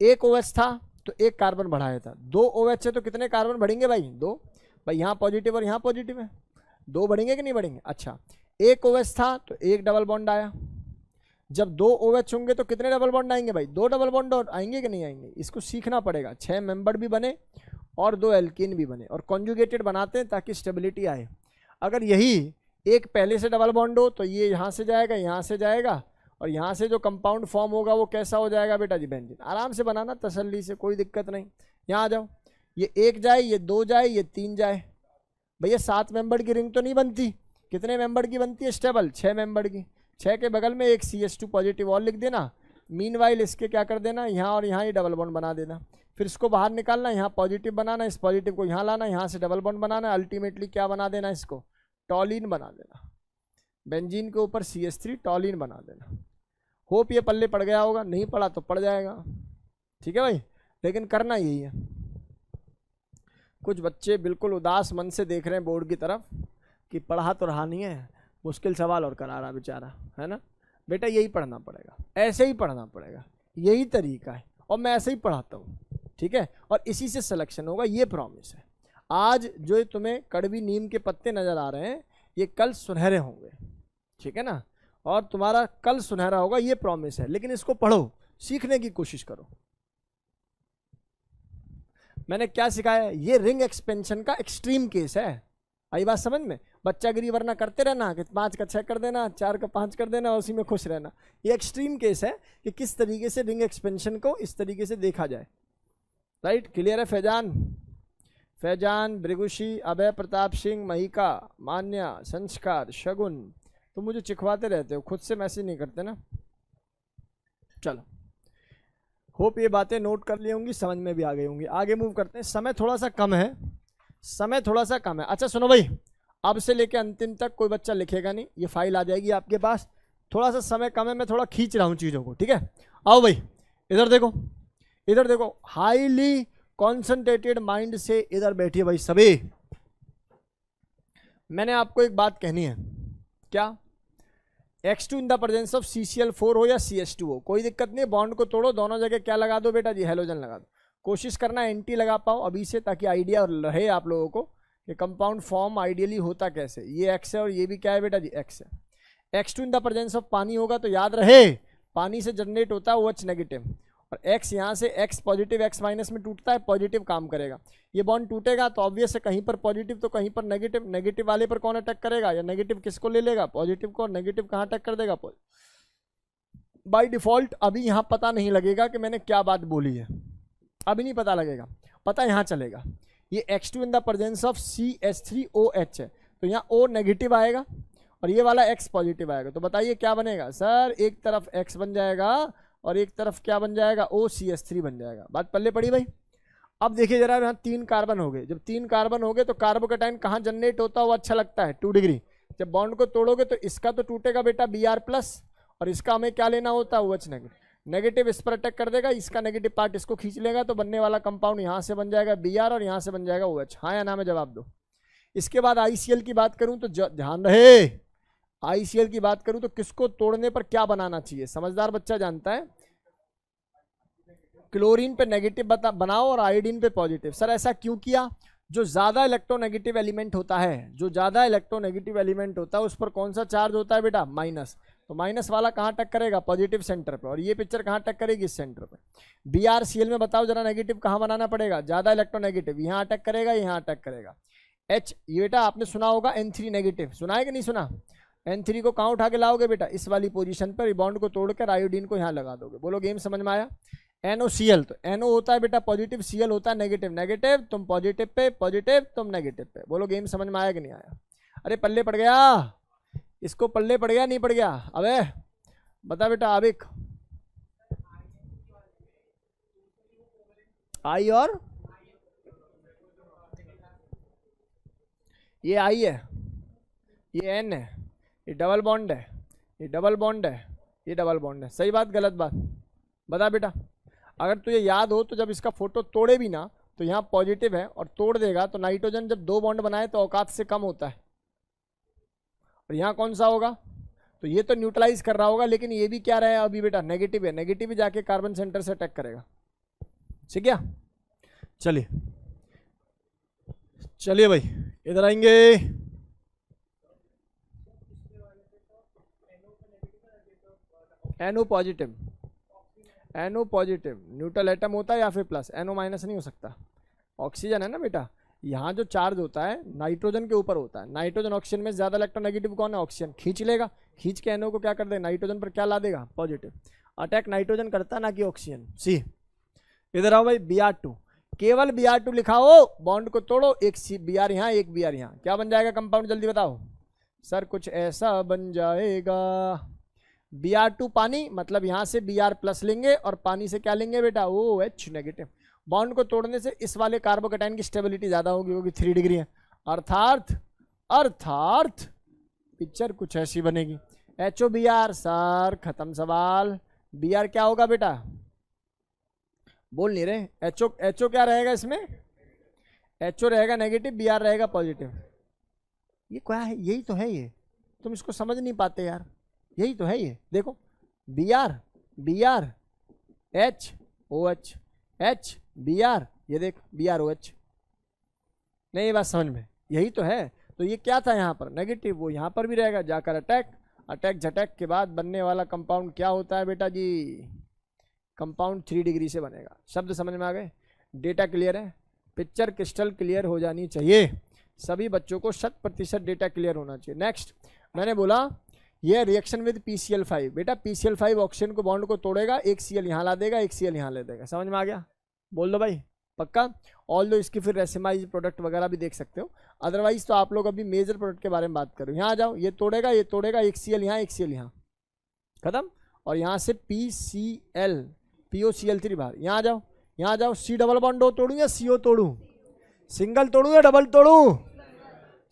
[SPEAKER 1] एक OH था तो एक कार्बन बढ़ाया था, 2 OH है तो कितने कार्बन बढ़ेंगे भाई, 2। भाई यहाँ पॉजिटिव और यहाँ पॉजिटिव है, 2 बढ़ेंगे कि नहीं बढ़ेंगे। अच्छा, एक OH था तो एक डबल बॉन्ड आया, जब 2 OH होंगे तो कितने डबल बॉन्ड आएंगे भाई, 2 डबल बॉन्ड और आएंगे कि नहीं आएंगे। इसको सीखना पड़ेगा, 6 मेंबर भी बने और 2 एल्कीन भी बने, और कॉन्जुगेटेड बनाते हैं ताकि स्टेबिलिटी आए। अगर यही एक पहले से डबल बॉन्ड हो तो ये यहाँ से जाएगा, यहाँ से जाएगा, और यहाँ से जो कंपाउंड फॉर्म होगा वो कैसा हो जाएगा बेटा जी, बेंजीन। आराम से बनाना तसल्ली से, कोई दिक्कत नहीं। यहाँ आ जाओ, ये 1 जाए, ये 2 जाए, ये 3 जाए। भैया 7 मेंबर की रिंग तो नहीं बनती, कितने मेंबर की बनती है स्टेबल, 6 मेंबर की। 6 के बगल में एक CH2 पॉजिटिव और लिख देना। मीनवाइल इसके क्या कर देना, यहाँ और यहाँ ही डबल बॉन्ड बना देना। फिर इसको बाहर निकालना, यहाँ पॉजिटिव बनाना, इस पॉजिटिव को यहाँ लाना, यहाँ से डबल बॉन्ड बनाना, अल्टीमेटली क्या बना देना, इसको टॉलिन बना देना। बेंजीन के ऊपर CH3 टॉलिन बना देना। होप ये पल्ले पड़ गया होगा, नहीं पड़ा तो पड़ जाएगा, ठीक है भाई, लेकिन करना यही है। कुछ बच्चे बिल्कुल उदास मन से देख रहे हैं बोर्ड की तरफ कि पढ़ा तो रहा नहीं है, मुश्किल सवाल और करा रहा बेचारा, है ना। बेटा यही पढ़ना पड़ेगा, ऐसे ही पढ़ना पड़ेगा, यही तरीका है, और मैं ऐसे ही पढ़ाता हूँ, ठीक है। और इसी से सिलेक्शन होगा, ये प्रॉमिस है। आज जो तुम्हें कड़वी नीम के पत्ते नजर आ रहे हैं, ये कल सुनहरे होंगे, ठीक है ना। और तुम्हारा कल सुनहरा होगा, ये प्रॉमिस है। लेकिन इसको पढ़ो, सीखने की कोशिश करो। मैंने क्या सिखाया, ये रिंग एक्सपेंशन का एक्सट्रीम केस है। आई बात समझ में, बच्चागिरी वरना करते रहना कि 5 का 6 कर देना, 4 का 5 कर देना, उसी में खुश रहना। ये एक्सट्रीम केस है कि किस तरीके से रिंग एक्सपेंशन को इस तरीके से देखा जाए। राइट, क्लियर है। फैजान, भृगुशी, अभय प्रताप सिंह, महिका, मान्या, संस्कार, शगुन, तो मुझे चिखवाते रहते हो, खुद से मैसेज नहीं करते ना। चलो, होप ये बातें नोट कर ली होंगी, समझ में भी आ गई होंगी। आगे मूव करते हैं, समय थोड़ा सा कम है, समय थोड़ा सा कम है। अच्छा सुनो भाई, अब से लेके अंतिम तक कोई बच्चा लिखेगा नहीं, ये फाइल आ जाएगी आपके पास। थोड़ा सा समय कम है, मैं थोड़ा खींच रहा हूँ चीज़ों को, ठीक है। आओ भाई, इधर देखो, इधर देखो, हाईली कॉन्सेंट्रेटेड माइंड से इधर बैठिए भाई सभी। मैंने आपको एक बात कहनी है, क्या, X2 in the presence of CCl4 हो या CH2 हो, कोई दिक्कत नहीं, बॉन्ड को तोड़ो, दोनों जगह क्या लगा दो बेटा जी, हेलोजन लगा दो। कोशिश करना एंटी लगा पाओ अभी से, ताकि आइडिया रहे आप लोगों को कि कंपाउंड फॉर्म आइडियली होता कैसे। ये X है और ये भी क्या है बेटा जी, X है। X2 in the presence of पानी होगा तो याद रहे, पानी से जनरेट होता है OH नेगेटिव, और X यहाँ से X पॉजिटिव X माइनस में टूटता है, पॉजिटिव काम करेगा। ये बॉन्ड टूटेगा तो ऑब्वियस है कहीं पर पॉजिटिव तो कहीं पर नेगेटिव, नेगेटिव वाले पर कौन अटैक करेगा, या नेगेटिव किसको ले लेगा, पॉजिटिव को, और नेगेटिव कहाँ अटैक कर देगा, बाय डिफॉल्ट। अभी यहाँ पता नहीं लगेगा कि मैंने क्या बात बोली है, अभी नहीं पता लगेगा, पता यहाँ चलेगा। ये X2 in the presence of CH3OH है, तो यहाँ O नेगेटिव आएगा और ये वाला X पॉजिटिव आएगा, तो बताइए क्या बनेगा सर, एक तरफ X बन जाएगा और एक तरफ क्या बन जाएगा, OCH3 बन जाएगा। बात पल्ले पड़ी भाई। अब देखिए जरा, यहाँ 3 कार्बन हो गए, जब 3 कार्बन हो गए तो कार्बोकेटाइन कहाँ जनरेट होता है, वो अच्छा लगता है 2 डिग्री। जब बॉन्ड को तोड़ोगे तो इसका तो टूटेगा बेटा Br+, और इसका हमें क्या लेना होता है, OH नेगेटिव। नेगेटिव इस पर अटैक कर देगा, इसका नेगेटिव पार्ट इसको खींच लेगा, तो बनने वाला कंपाउंड यहाँ से बन जाएगा Br और यहाँ से बन जाएगा OH। हाँ या ना में जवाब दो। इसके बाद ICl की बात करूँ तो ध्यान रहे, ICl की बात करूँ तो किसको तोड़ने पर क्या बनाना चाहिए, समझदार बच्चा जानता है, क्लोरीन पे नेगेटिव बनाओ और आयोडीन पे पॉजिटिव। सर ऐसा क्यों किया, जो ज्यादा इलेक्ट्रोनेगेटिव एलिमेंट होता है, जो ज्यादा इलेक्ट्रोनेगेटिव एलिमेंट होता है उस पर कौन सा चार्ज होता है बेटा, माइनस, तो माइनस वाला कहाँ टक करेगा, पॉजिटिव सेंटर पे, और ये पिक्चर कहाँ टक करेगी, इस सेंटर पे। BrCl में बताओ जरा नेगेटिव कहाँ बनाना पड़ेगा, ज्यादा इलेक्ट्रोनेगेटिव, यहाँ अटैक करेगा, यहाँ अटैक करेगा। H, ये बेटा आपने सुना होगा N3 नेगेटिव, सुना है कि नहीं सुना, N3 को कहाँ उठा के लाओगे बेटा, इस वाली पोजीशन पर, बॉन्ड को तोड़कर आयोडीन को यहाँ लगा दोगे। बोलो गेम समझ में आया। NOCl, तो NO होता है बेटा पॉजिटिव, Cl होता है नेगेटिव, नेगेटिव तुम पॉजिटिव पे, पॉजिटिव तुम नेगेटिव पे। बोलो गेम समझ में आया कि नहीं आया। अरे पल्ले पड़ गया, इसको पल्ले पड़ गया नहीं पड़ गया, अबे बता बेटा आबिक। आई और ये आई है, ये एन है, ये डबल बॉन्ड है, ये डबल बॉन्ड है, ये डबल बॉन्ड है। सही बात गलत बात बता बेटा। अगर तुझे याद हो तो जब इसका फोटो तोड़े भी ना तो यहाँ पॉजिटिव है और तोड़ देगा तो नाइट्रोजन जब 2 बॉन्ड बनाए तो औकात से कम होता है। और यहाँ कौन सा होगा, तो ये तो न्यूट्रलाइज कर रहा होगा, लेकिन ये भी क्या रहा अभी बेटा नेगेटिव है, नेगेटिव ही जाके कार्बन सेंटर से अटैक करेगा। ठीक है, चलिए चलिए भाई इधर आएंगे। NO positive, NO positive neutral atom होता है या फिर प्लस, NO माइनस नहीं हो सकता। ऑक्सीजन है ना बेटा, यहाँ जो चार्ज होता है नाइट्रोजन के ऊपर होता है, नाइट्रोजन ऑक्सीजन में ज्यादा इलेक्ट्रोनेगेटिव कौन है, ऑक्सीजन। खींच लेगा, खींच के NO को क्या कर देगा, नाइट्रोजन पर क्या ला देगा, पॉजिटिव। अटैक नाइट्रोजन करता ना कि ऑक्सीजन। सी इधर आओ भाई, Br2, केवल Br2 लिखा हो, बॉन्ड को तोड़ो, एक Br यहाँ एक Br यहाँ, क्या बन जाएगा कंपाउंड, जल्दी बताओ सर। कुछ ऐसा बन जाएगा, Br2 पानी, मतलब यहाँ से Br प्लस लेंगे और पानी से क्या लेंगे बेटा, OH नेगेटिव। बॉन्ड को तोड़ने से इस वाले कार्बोकेटाइन की स्टेबिलिटी ज्यादा होगी, होगी 3 डिग्री है। अर्थात अर्थात पिक्चर कुछ ऐसी बनेगी, HOBr। सर खत्म सवाल। Br क्या होगा बेटा, बोल नहीं रहे। HO क्या रहेगा इसमें, HO रहेगा नेगेटिव, Br रहेगा पॉजिटिव। ये क्या है, यही तो है ये, तुम इसको समझ नहीं पाते यार, यही तो है ये। देखो Br Br H OH H Br, ये देख Br OH, नहीं बात समझ में, यही तो है। तो ये क्या था यहाँ पर नेगेटिव, वो यहाँ पर भी रहेगा, जाकर अटैक, अटैक झटैक के बाद बनने वाला कंपाउंड क्या होता है बेटा जी, कंपाउंड 3 डिग्री से बनेगा। शब्द समझ में आ गए, डेटा क्लियर है, पिक्चर क्रिस्टल क्लियर हो जानी चाहिए, सभी बच्चों को 100% डेटा क्लियर होना चाहिए। नेक्स्ट मैंने बोला ये रिएक्शन विद PCl5, बेटा PCl5 ऑक्सीजन को बॉन्ड को तोड़ेगा, एक Cl यहाँ ला देगा, एक Cl यहाँ ले देगा। समझ में आ गया, बोल दो भाई पक्का। ऑल दो इसकी फिर रेसिमाइज प्रोडक्ट वगैरह भी देख सकते हो, अदरवाइज तो आप लोग अभी मेजर प्रोडक्ट के बारे में बात करो। यहाँ आ जाओ, ये तोड़ेगा, ये तोड़ेगा, एक Cl यहाँ एक Cl यहाँ, खत्म। और यहाँ से PCl POCl3 बाहर। यहाँ आ जाओ, यहाँ आ जाओ, C डबल बॉन्ड O तोड़ू या CO तोड़ू, सिंगल तोड़ू या डबल तोड़ू।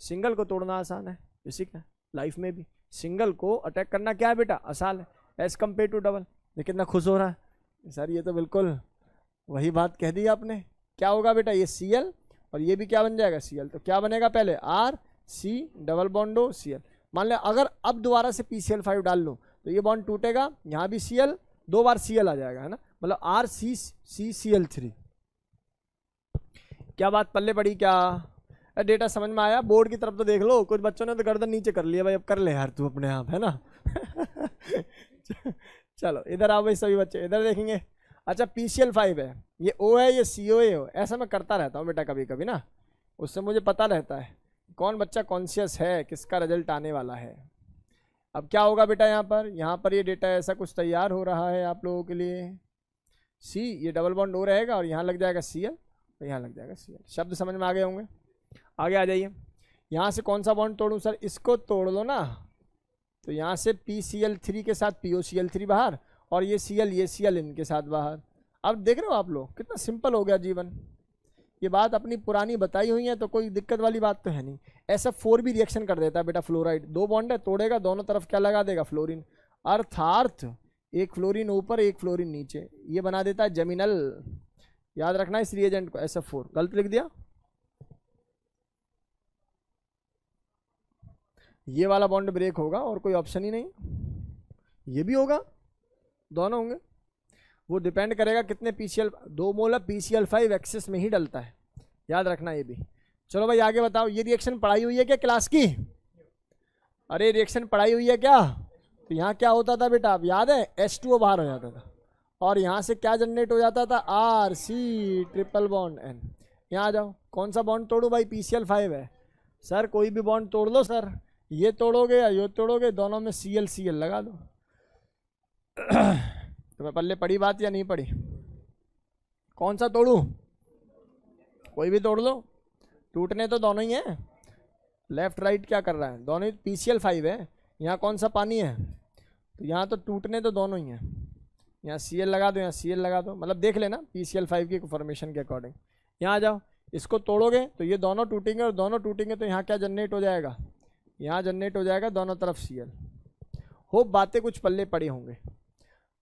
[SPEAKER 1] सिंगल को तोड़ना आसान है, इसी का लाइफ में भी सिंगल को अटैक करना क्या है बेटा, आसान है एज कम्पेयर टू डबल। ये कितना खुश हो रहा है सर, ये तो बिल्कुल वही बात कह दी आपने। क्या होगा बेटा, ये Cl और ये भी क्या बन जाएगा Cl, तो क्या बनेगा पहले R C double bond O Cl। मान लिया अगर अब दोबारा से PCl5 डाल लो तो ये बॉन्ड टूटेगा, यहाँ भी Cl, 2 बार Cl आ जाएगा, है ना, मतलब R C C Cl3। क्या बात पल्ले पड़ी क्या, डेटा समझ में आया। बोर्ड की तरफ तो देख लो, कुछ बच्चों ने तो गर्दन नीचे कर लिया भाई, अब कर ले यार तू अपने आप, है ना। चलो इधर आओ भाई सभी बच्चे, इधर देखेंगे। अच्छा PCl5 है, ये O है, ये COA हो, ऐसा मैं करता रहता हूँ बेटा कभी कभी ना, उससे मुझे पता रहता है कौन बच्चा कॉन्शियस है, किसका रिजल्ट आने वाला है। अब क्या होगा बेटा, यहाँ पर ये डेटा ऐसा कुछ तैयार हो रहा है आप लोगों के लिए। C ये डबल बॉन्ड O रहेगा और यहाँ लग जाएगा Cl, तो यहाँ लग जाएगा Cl। शब्द समझ में आ गए होंगे, आगे आ जाइए। यहाँ से कौन सा बॉन्ड तोड़ूं सर, इसको तोड़ लो ना, तो यहाँ से PCl3 के साथ POCl3 बाहर, और ये Cl इनके साथ बाहर। अब देख रहे हो आप लोग कितना सिंपल हो गया जीवन। ये बात अपनी पुरानी बताई हुई है तो कोई दिक्कत वाली बात तो है नहीं। SF4 भी रिएक्शन कर देता है बेटा, फ्लोराइड, 2 बॉन्ड है, तोड़ेगा, दोनों तरफ क्या लगा देगा, फ्लोरीन। अर्थात एक फ्लोरीन ऊपर एक फ्लोरीन नीचे, ये बना देता है जेमिनल। याद रखना इस रिएजेंट को, SF4 गलत लिख दिया, ये वाला बॉन्ड ब्रेक होगा और कोई ऑप्शन ही नहीं, ये भी होगा, दोनों होंगे। वो डिपेंड करेगा कितने दो मोलर PCl5 एक्सेस में ही डलता है, याद रखना ये भी। चलो भाई आगे बताओ, ये रिएक्शन पढ़ाई हुई है क्या क्लास की, अरे रिएक्शन पढ़ाई हुई है क्या। तो यहाँ क्या होता था बेटा, अब याद है, H2O बाहर हो जाता था और यहाँ से क्या जनरेट हो जाता था, RC ट्रिपल बॉन्ड N। यहाँ आ जाओ, कौन सा बॉन्ड तोड़ू भाई, PCl5 है सर, कोई भी बॉन्ड तोड़ लो सर, ये तोड़ोगे या ये तोड़ोगे, दोनों में Cl लगा दो। तुम्हें पल्ले पड़ी बात या नहीं पड़ी, कौन सा तोड़ू, कोई भी तोड़ लो, टूटने तो दोनों ही हैं। लेफ्ट राइट क्या कर रहा है, दोनों ही PCl5 है। यहाँ कौन सा पानी है, तो यहाँ तो टूटने तो दोनों ही हैं, यहाँ Cl लगा दो, यहाँ Cl लगा दो, मतलब देख लेना PCl5 की फॉर्मेशन के अकॉर्डिंग। यहाँ आ जाओ, इसको तोड़ोगे तो ये दोनों टूटेंगे, और दोनों टूटेंगे तो यहाँ क्या जनरेट हो जाएगा, यहाँ जनरेट हो जाएगा दोनों तरफ Cl। होप बातें कुछ पल्ले पड़े होंगे,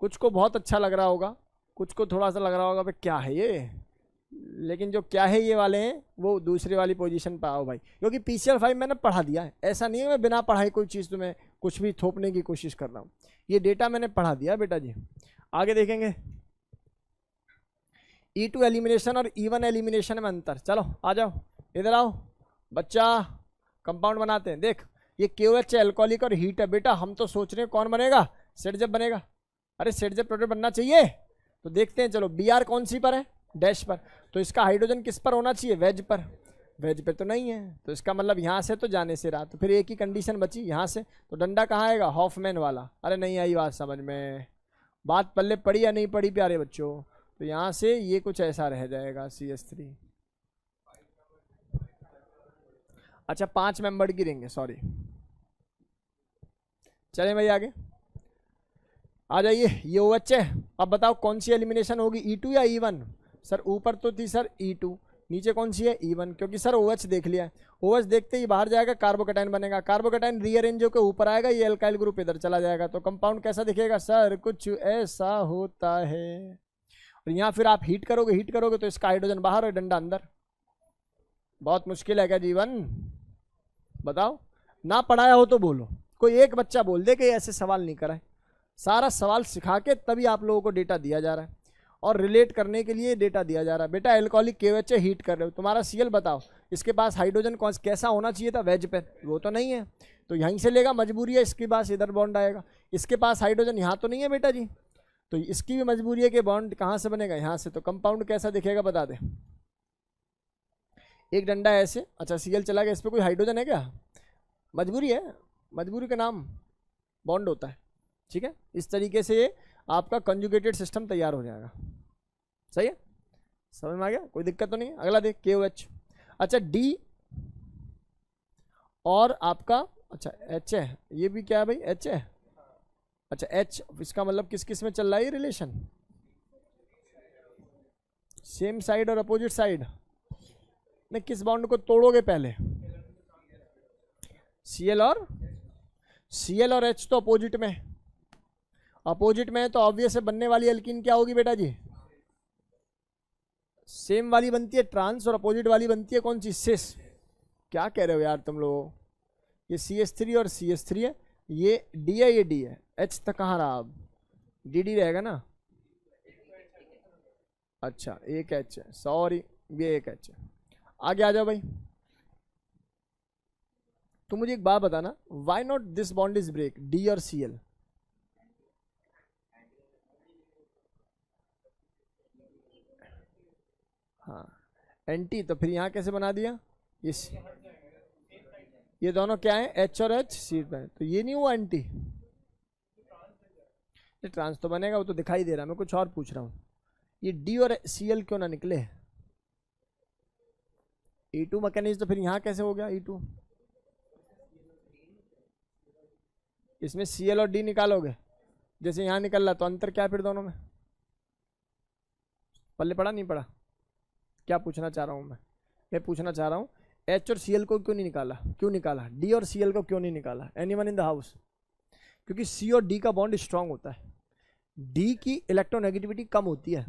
[SPEAKER 1] कुछ को बहुत अच्छा लग रहा होगा, कुछ को थोड़ा सा लग रहा होगा भाई क्या है ये, लेकिन जो क्या है ये वाले हैं वो दूसरी वाली पोजीशन पर आओ भाई, क्योंकि PCl5 मैंने पढ़ा दिया है। ऐसा नहीं है मैं बिना पढ़ाई कोई चीज़ तुम्हें कुछ भी थोपने की कोशिश कर रहा हूँ, ये डेटा मैंने पढ़ा दिया बेटा जी। आगे देखेंगे E2 एलिमिनेशन और E1 एलिमिनेशन में अंतर। चलो आ जाओ, इधर आओ बच्चा, कंपाउंड बनाते हैं। देख ये KOH है, एल्कोहलिक और हीट है। बेटा हम तो सोच रहे हैं कौन बनेगा, सेट जब बनेगा। अरे सेट जब प्रोडक्ट बनना चाहिए तो देखते हैं। चलो Br कौन सी पर है, डैश पर, तो इसका हाइड्रोजन किस पर होना चाहिए, वेज पर। वेज पे तो नहीं है, तो इसका मतलब यहाँ से तो जाने से रहा, तो फिर एक ही कंडीशन बची यहाँ से, तो डंडा कहाँ आएगा, हॉफमैन वाला। अरे नहीं आई बात समझ में, बात पल्ले पड़ी या नहीं पड़ी प्यारे बच्चों, तो यहाँ से ये कुछ ऐसा रह जाएगा CH3। अच्छा 5 मेंबर की रिंग है, सॉरी। चले भाई आगे आ जाइए, ये OH है। अब बताओ कौन सी एलिमिनेशन होगी, E2 या E1? सर ऊपर तो थी सर E2, नीचे कौन सी है E1, क्योंकि सर OH देख लिया है। OH देखते ही बाहर जाएगा, कार्बोकेटाइन बनेगा, कार्बोकेटाइन रीअरेंज होकर ऊपर आएगा, ये एल्काइल ग्रुप इधर चला जाएगा, तो कंपाउंड कैसा दिखेगा सर, कुछ ऐसा होता है। और यहाँ फिर आप हीट करोगे तो इसका हाइड्रोजन बाहर और डंडा अंदर। बहुत मुश्किल है क्या जीवन, बताओ। ना पढ़ाया हो तो बोलो, कोई एक बच्चा बोल दे कि ऐसे सवाल नहीं कराए। सारा सवाल सिखा के तभी आप लोगों को डेटा दिया जा रहा है, और रिलेट करने के लिए डेटा दिया जा रहा है। बेटा एल्कोहलिक KOH है, हीट कर रहे हो, तुम्हारा Cl बताओ, इसके पास हाइड्रोजन कौन कैसा होना चाहिए था, वेज पे, वो तो नहीं है, तो यहीं से लेगा, मजबूरी है, इसके पास इधर बॉन्ड आएगा। इसके पास हाइड्रोजन यहाँ तो नहीं है बेटा जी, तो इसकी भी मजबूरी है कि बॉन्ड कहाँ से बनेगा, यहाँ से। तो कंपाउंड कैसा दिखेगा बता दे, एक डंडा ऐसे, अच्छा Cl चला गया, इस पर कोई हाइड्रोजन है क्या, मजबूरी है, मजबूरी का नाम बॉन्ड होता है, ठीक है। इस तरीके से ये आपका कंजुगेटेड सिस्टम तैयार हो जाएगा, सही है, समझ में आ गया, कोई दिक्कत तो नहीं है। अगला देख KOH, अच्छा D और आपका अच्छा H है, ये भी क्या है भाई, H है, अच्छा H, इसका मतलब किस किस में चल रहा है ये रिलेशन, सेम साइड और अपोजिट साइड में। किस बॉन्ड को तोड़ोगे पहले, Cl और H तो अपोजिट में, अपोजिट में है तो ऑब्वियस है बनने वाली एल्कीन क्या होगी बेटा जी, सेम वाली बनती है ट्रांस, और अपोजिट वाली बनती है कौन सी, सिस। क्या कह रहे हो यार तुम लोग, ये CH3 और CH3 है, ये D है, ये D है, H तक कहाँ रहा, अब DD रहेगा ना। अच्छा एक H है, सॉरी ये एक H है। आगे आ जाओ भाई, तो मुझे एक बात बताना, why not this bond is break, D और Cl। हाँ एंटी, तो फिर यहाँ कैसे बना दिया, ये दोनों क्या है, H और H सीट पे, तो ये नहीं हुआ एंटी, ये ट्रांस तो बनेगा, वो तो दिखाई दे रहा है, मैं कुछ और पूछ रहा हूँ, ये D और Cl क्यों ना निकले, E2 मैकेनिज्म, तो फिर यहाँ कैसे हो गया E2, इसमें Cl और D निकालोगे, जैसे यहाँ निकल रहा, तो अंतर क्या फिर दोनों में, पल्ले पड़ा नहीं पड़ा, क्या पूछना चाह रहा हूँ मैं पूछना चाह रहा हूँ H और Cl को क्यों नहीं निकाला, क्यों निकाला, D और Cl को क्यों नहीं निकाला, एनीवन इन द हाउस, क्योंकि C और D का बॉन्ड स्ट्रांग होता है, D की इलेक्ट्रोनेगेटिविटी कम होती है,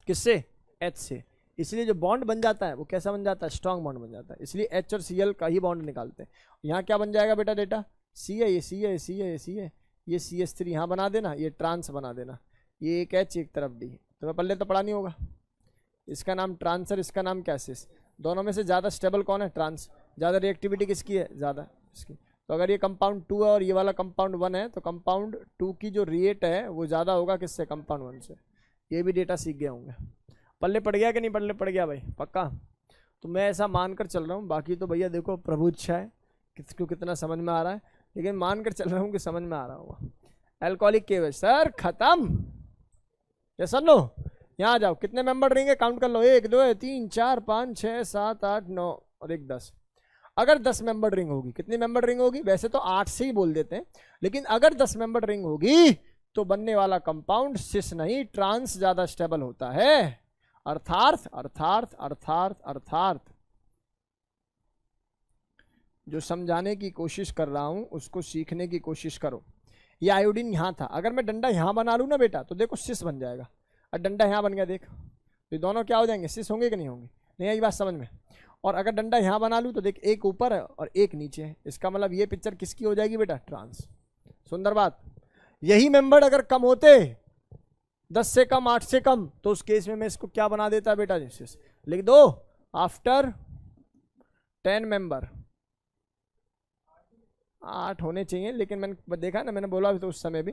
[SPEAKER 1] किससे, H से, इसलिए जो बॉन्ड बन जाता है वो कैसा बन जाता है, स्ट्रांग बॉन्ड बन जाता है, इसलिए H और Cl का ही बॉन्ड निकालते हैं। यहाँ क्या बन जाएगा बेटा डेटा, C है, ये C है, C है, C है, ये CH3 यहाँ बना देना, ये ट्रांस बना देना, ये एक H एक तरफ D, तो पल्ले तो पढ़ा नहीं होगा, इसका नाम ट्रांसर, इसका नाम कैसिस। दोनों में से ज़्यादा स्टेबल कौन है, ट्रांस, ज़्यादा रिएक्टिविटी किसकी है, ज़्यादा इसकी। तो अगर ये कंपाउंड 2 है और ये वाला कंपाउंड 1 है, तो कंपाउंड 2 की जो रेट है वो ज़्यादा होगा किससे, कंपाउंड 1 से। ये भी डेटा सीख गए होंगे, पल्ले पड़ गया कि नहीं पल्ले पड़ गया भाई, पक्का। तो मैं ऐसा मानकर चल रहा हूँ, बाकी तो भैया देखो प्रभु इच्छा है किसको कितना समझ में आ रहा है, लेकिन मानकर चल रहा हूँ कि समझ में आ रहा होगा। एल्कोहलिक KOH सर खत्म, ये सुन लो, यहाँ आ जाओ, कितने मेंबर रहेंगे काउंट कर लो, 1 2 3 4 5 6 7 8 9 और 1 10। अगर 10 मेंबर रिंग होगी, कितनी मेंबर रिंग होगी, वैसे तो 8 से ही बोल देते हैं, लेकिन अगर 10 मेंबर रिंग होगी तो बनने वाला कंपाउंड सिस नहीं ट्रांस ज्यादा स्टेबल होता है। अर्थार्थ अर्थार्थ अर्थार्थ अर्थार्थ जो समझाने की कोशिश कर रहा हूं उसको सीखने की कोशिश करो। ये आयोडीन यहाँ था, अगर मैं डंडा यहाँ बना लूँ ना बेटा तो देखो सिस बन जाएगा, और डंडा यहाँ बन गया देख, तो दोनों क्या हो जाएंगे, सिस होंगे कि नहीं होंगे, नहीं आई बात समझ में। और अगर डंडा यहाँ बना लूँ तो देख एक ऊपर है और एक नीचे है, इसका मतलब ये पिक्चर किसकी हो जाएगी बेटा, ट्रांस। सुंदर बात। यही मेंबर अगर कम होते 10 से कम 8 से कम तो उस केस में मैं इसको क्या बना देता बेटा, सिस लिख दो। आफ्टर 10 मेंबर 8 होने चाहिए, लेकिन मैंने देखा ना, मैंने बोला तो उस समय भी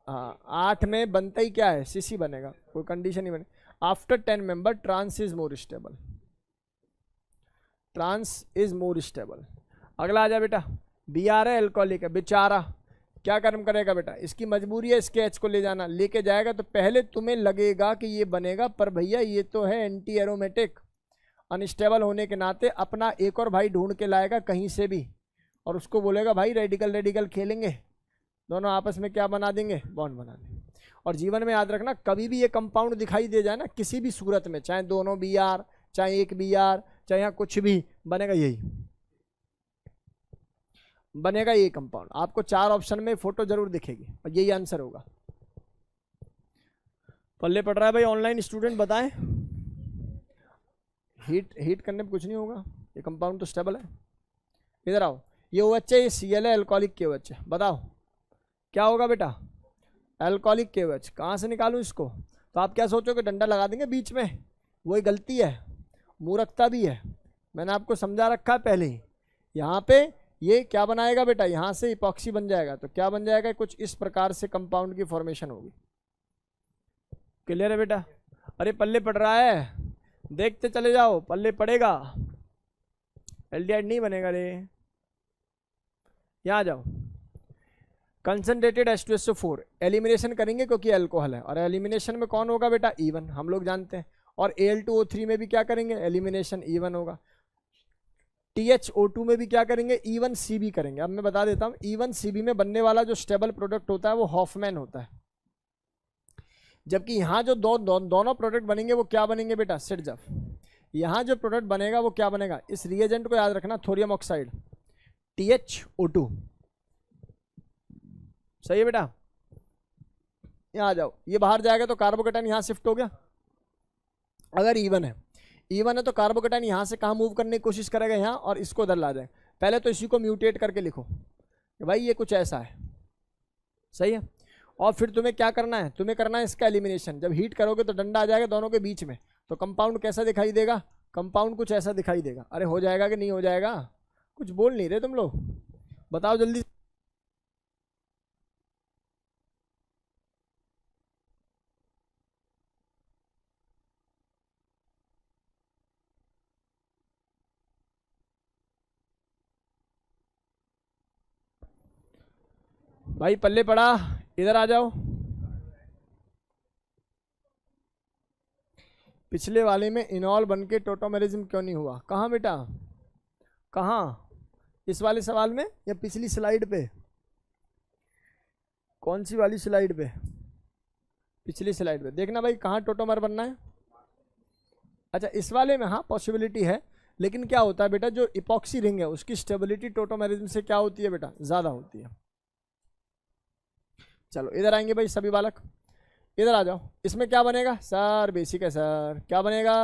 [SPEAKER 1] 8 में बनता ही क्या है, सीसी बनेगा, कोई कंडीशन ही बने। After 10 member trans is more stable, trans is more stable. अगला आ जा बेटा, बी आर है एल्कोहलिक है, बेचारा क्या कर्म करेगा बेटा, इसकी मजबूरी है इसके एच को ले जाना, लेके जाएगा तो पहले तुम्हें लगेगा कि ये बनेगा, पर भैया ये तो है एंटी एरोमेटिक, अनस्टेबल होने के नाते अपना एक और भाई ढूंढ के लाएगा कहीं से भी, और उसको बोलेगा भाई रेडिकल रेडिकल खेलेंगे, दोनों आपस में क्या बना देंगे, बॉन्ड बना देंगे। और जीवन में याद रखना, कभी भी ये कंपाउंड दिखाई दे जाए ना किसी भी सूरत में, चाहे दोनों बी आर, चाहे एक बी आर, चाहे यहाँ कुछ भी बनेगा, यही बनेगा, यही कंपाउंड। आपको 4 ऑप्शन में फोटो जरूर दिखेगी और यही आंसर होगा। पल्ले पड़ रहा है भाई, ऑनलाइन स्टूडेंट बताएं। हीट करने पे कुछ नहीं होगा, ये कंपाउंड तो स्टेबल है। इधर आओ, ये OH है, ये Cl है, एल्कोहलिक KOH है, बताओ क्या होगा बेटा, एल्कोहलिक KOH। कहाँ से निकालूं इसको, तो आप क्या सोचोगे, डंडा लगा देंगे बीच में, वही गलती है, मूर्खता भी है, मैंने आपको समझा रखा है पहले ही। यहाँ पे ये क्या बनाएगा बेटा, यहाँ से इपॉक्सी बन जाएगा, तो क्या बन जाएगा, कुछ इस प्रकार से कंपाउंड की फॉर्मेशन होगी। क्लियर है बेटा। अरे पल्ले पड़ रहा है, देखते चले जाओ, पल्ले पड़ेगा, एल्डिहाइड नहीं बनेगा रे। यहाँ जाओ, कंसंट्रेटेड H2SO4 एलिमिनेशन करेंगे क्योंकि अल्कोहल है, और एलिमिनेशन में कौन होगा बेटा, E1, हम लोग जानते हैं। और Al2O3 में भी क्या करेंगे, एलिमिनेशन E1 होगा। THO2 में भी क्या करेंगे, E1CB करेंगे। अब मैं बता देता हूँ, E1CB में बनने वाला जो स्टेबल प्रोडक्ट होता है वो हॉफमैन होता है, जबकि यहाँ जो दोनों प्रोडक्ट बनेंगे वो क्या बनेंगे बेटा, सिडजफ। यहाँ जो प्रोडक्ट बनेगा वो क्या बनेगा, इस रिएजेंट को याद रखना, थोरियम ऑक्साइड, THO2, सही है बेटा। यहाँ आ जाओ, ये बाहर जाएगा तो कार्बोकेटाइन यहाँ शिफ्ट हो गया, अगर E1 है तो कार्बोकेटाइन यहाँ से कहाँ मूव करने की कोशिश करेगा, यहाँ, और इसको उधर ला जाए। पहले तो इसी को म्यूटेट करके लिखो कि भाई ये कुछ ऐसा है, सही है। और फिर तुम्हें क्या करना है, तुम्हें करना है इसका एलिमिनेशन। जब हीट करोगे तो डंडा आ जाएगा दोनों के बीच में, तो कंपाउंड कैसा दिखाई देगा, कंपाउंड कुछ ऐसा दिखाई देगा। अरे हो जाएगा कि नहीं हो जाएगा, कुछ बोल नहीं रहे तुम लोग, बताओ जल्दी। भाई पल्ले पड़ा, इधर आ जाओ। पिछले वाले में इनॉल बन के टोटोमेरिज्म क्यों नहीं हुआ, कहाँ बेटा, कहाँ, इस वाले सवाल में या पिछली स्लाइड पे, कौन सी वाली स्लाइड पे, पिछली स्लाइड पे देखना भाई, कहाँ टोटोमर बनना है। अच्छा इस वाले में हाँ पॉसिबिलिटी है, लेकिन क्या होता है बेटा, जो इपॉक्सी रिंग है उसकी स्टेबिलिटी टोटोमेरिज्म से क्या होती है बेटा, ज़्यादा होती है। चलो इधर आएंगे भाई सभी बालक, इधर आ जाओ। इसमें क्या बनेगा सर, बेसिक है सर, क्या बनेगा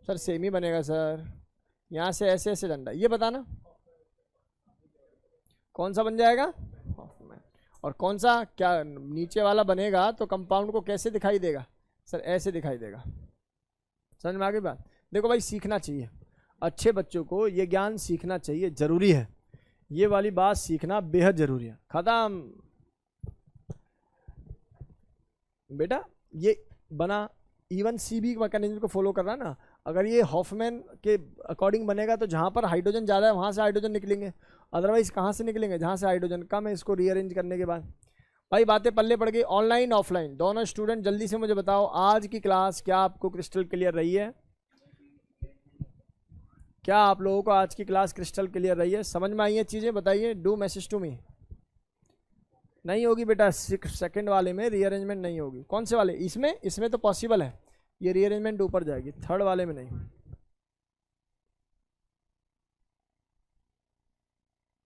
[SPEAKER 1] सर, सेमी बनेगा सर। यहाँ से ऐसे ऐसे डंडा, ये बताना कौन सा बन जाएगा, और कौन सा क्या नीचे वाला बनेगा, तो कंपाउंड को कैसे दिखाई देगा सर, ऐसे दिखाई देगा। समझ में आ गई बात। देखो भाई सीखना चाहिए, अच्छे बच्चों को ये ज्ञान सीखना चाहिए, जरूरी है, ये वाली बात सीखना बेहद जरूरी है। खत्म बेटा, ये बना E1CB मैकेनिज्म को फॉलो करना ना। अगर ये हॉफमैन के अकॉर्डिंग बनेगा तो जहाँ पर हाइड्रोजन ज़्यादा है वहाँ से हाइड्रोजन निकलेंगे, अदरवाइज कहाँ से निकलेंगे, जहाँ से हाइड्रोजन कम है। इसको रीअरेंज करने के बाद भाई बातें पल्ले पड़ गई। ऑनलाइन ऑफलाइन दोनों स्टूडेंट जल्दी से मुझे बताओ, आज की क्लास क्या आपको क्रिस्टल क्लियर रही है, क्या आप लोगों को आज की क्लास क्रिस्टल क्लियर रही है, समझ में आई है चीज़ें, बताइए, डू मैसेज टू मी। नहीं होगी बेटा, सेकंड वाले में रीअरेंजमेंट नहीं होगी। कौन से वाले? इसमें तो पॉसिबल है, ये रीअरेंजमेंट ऊपर जाएगी, थर्ड वाले में नहीं।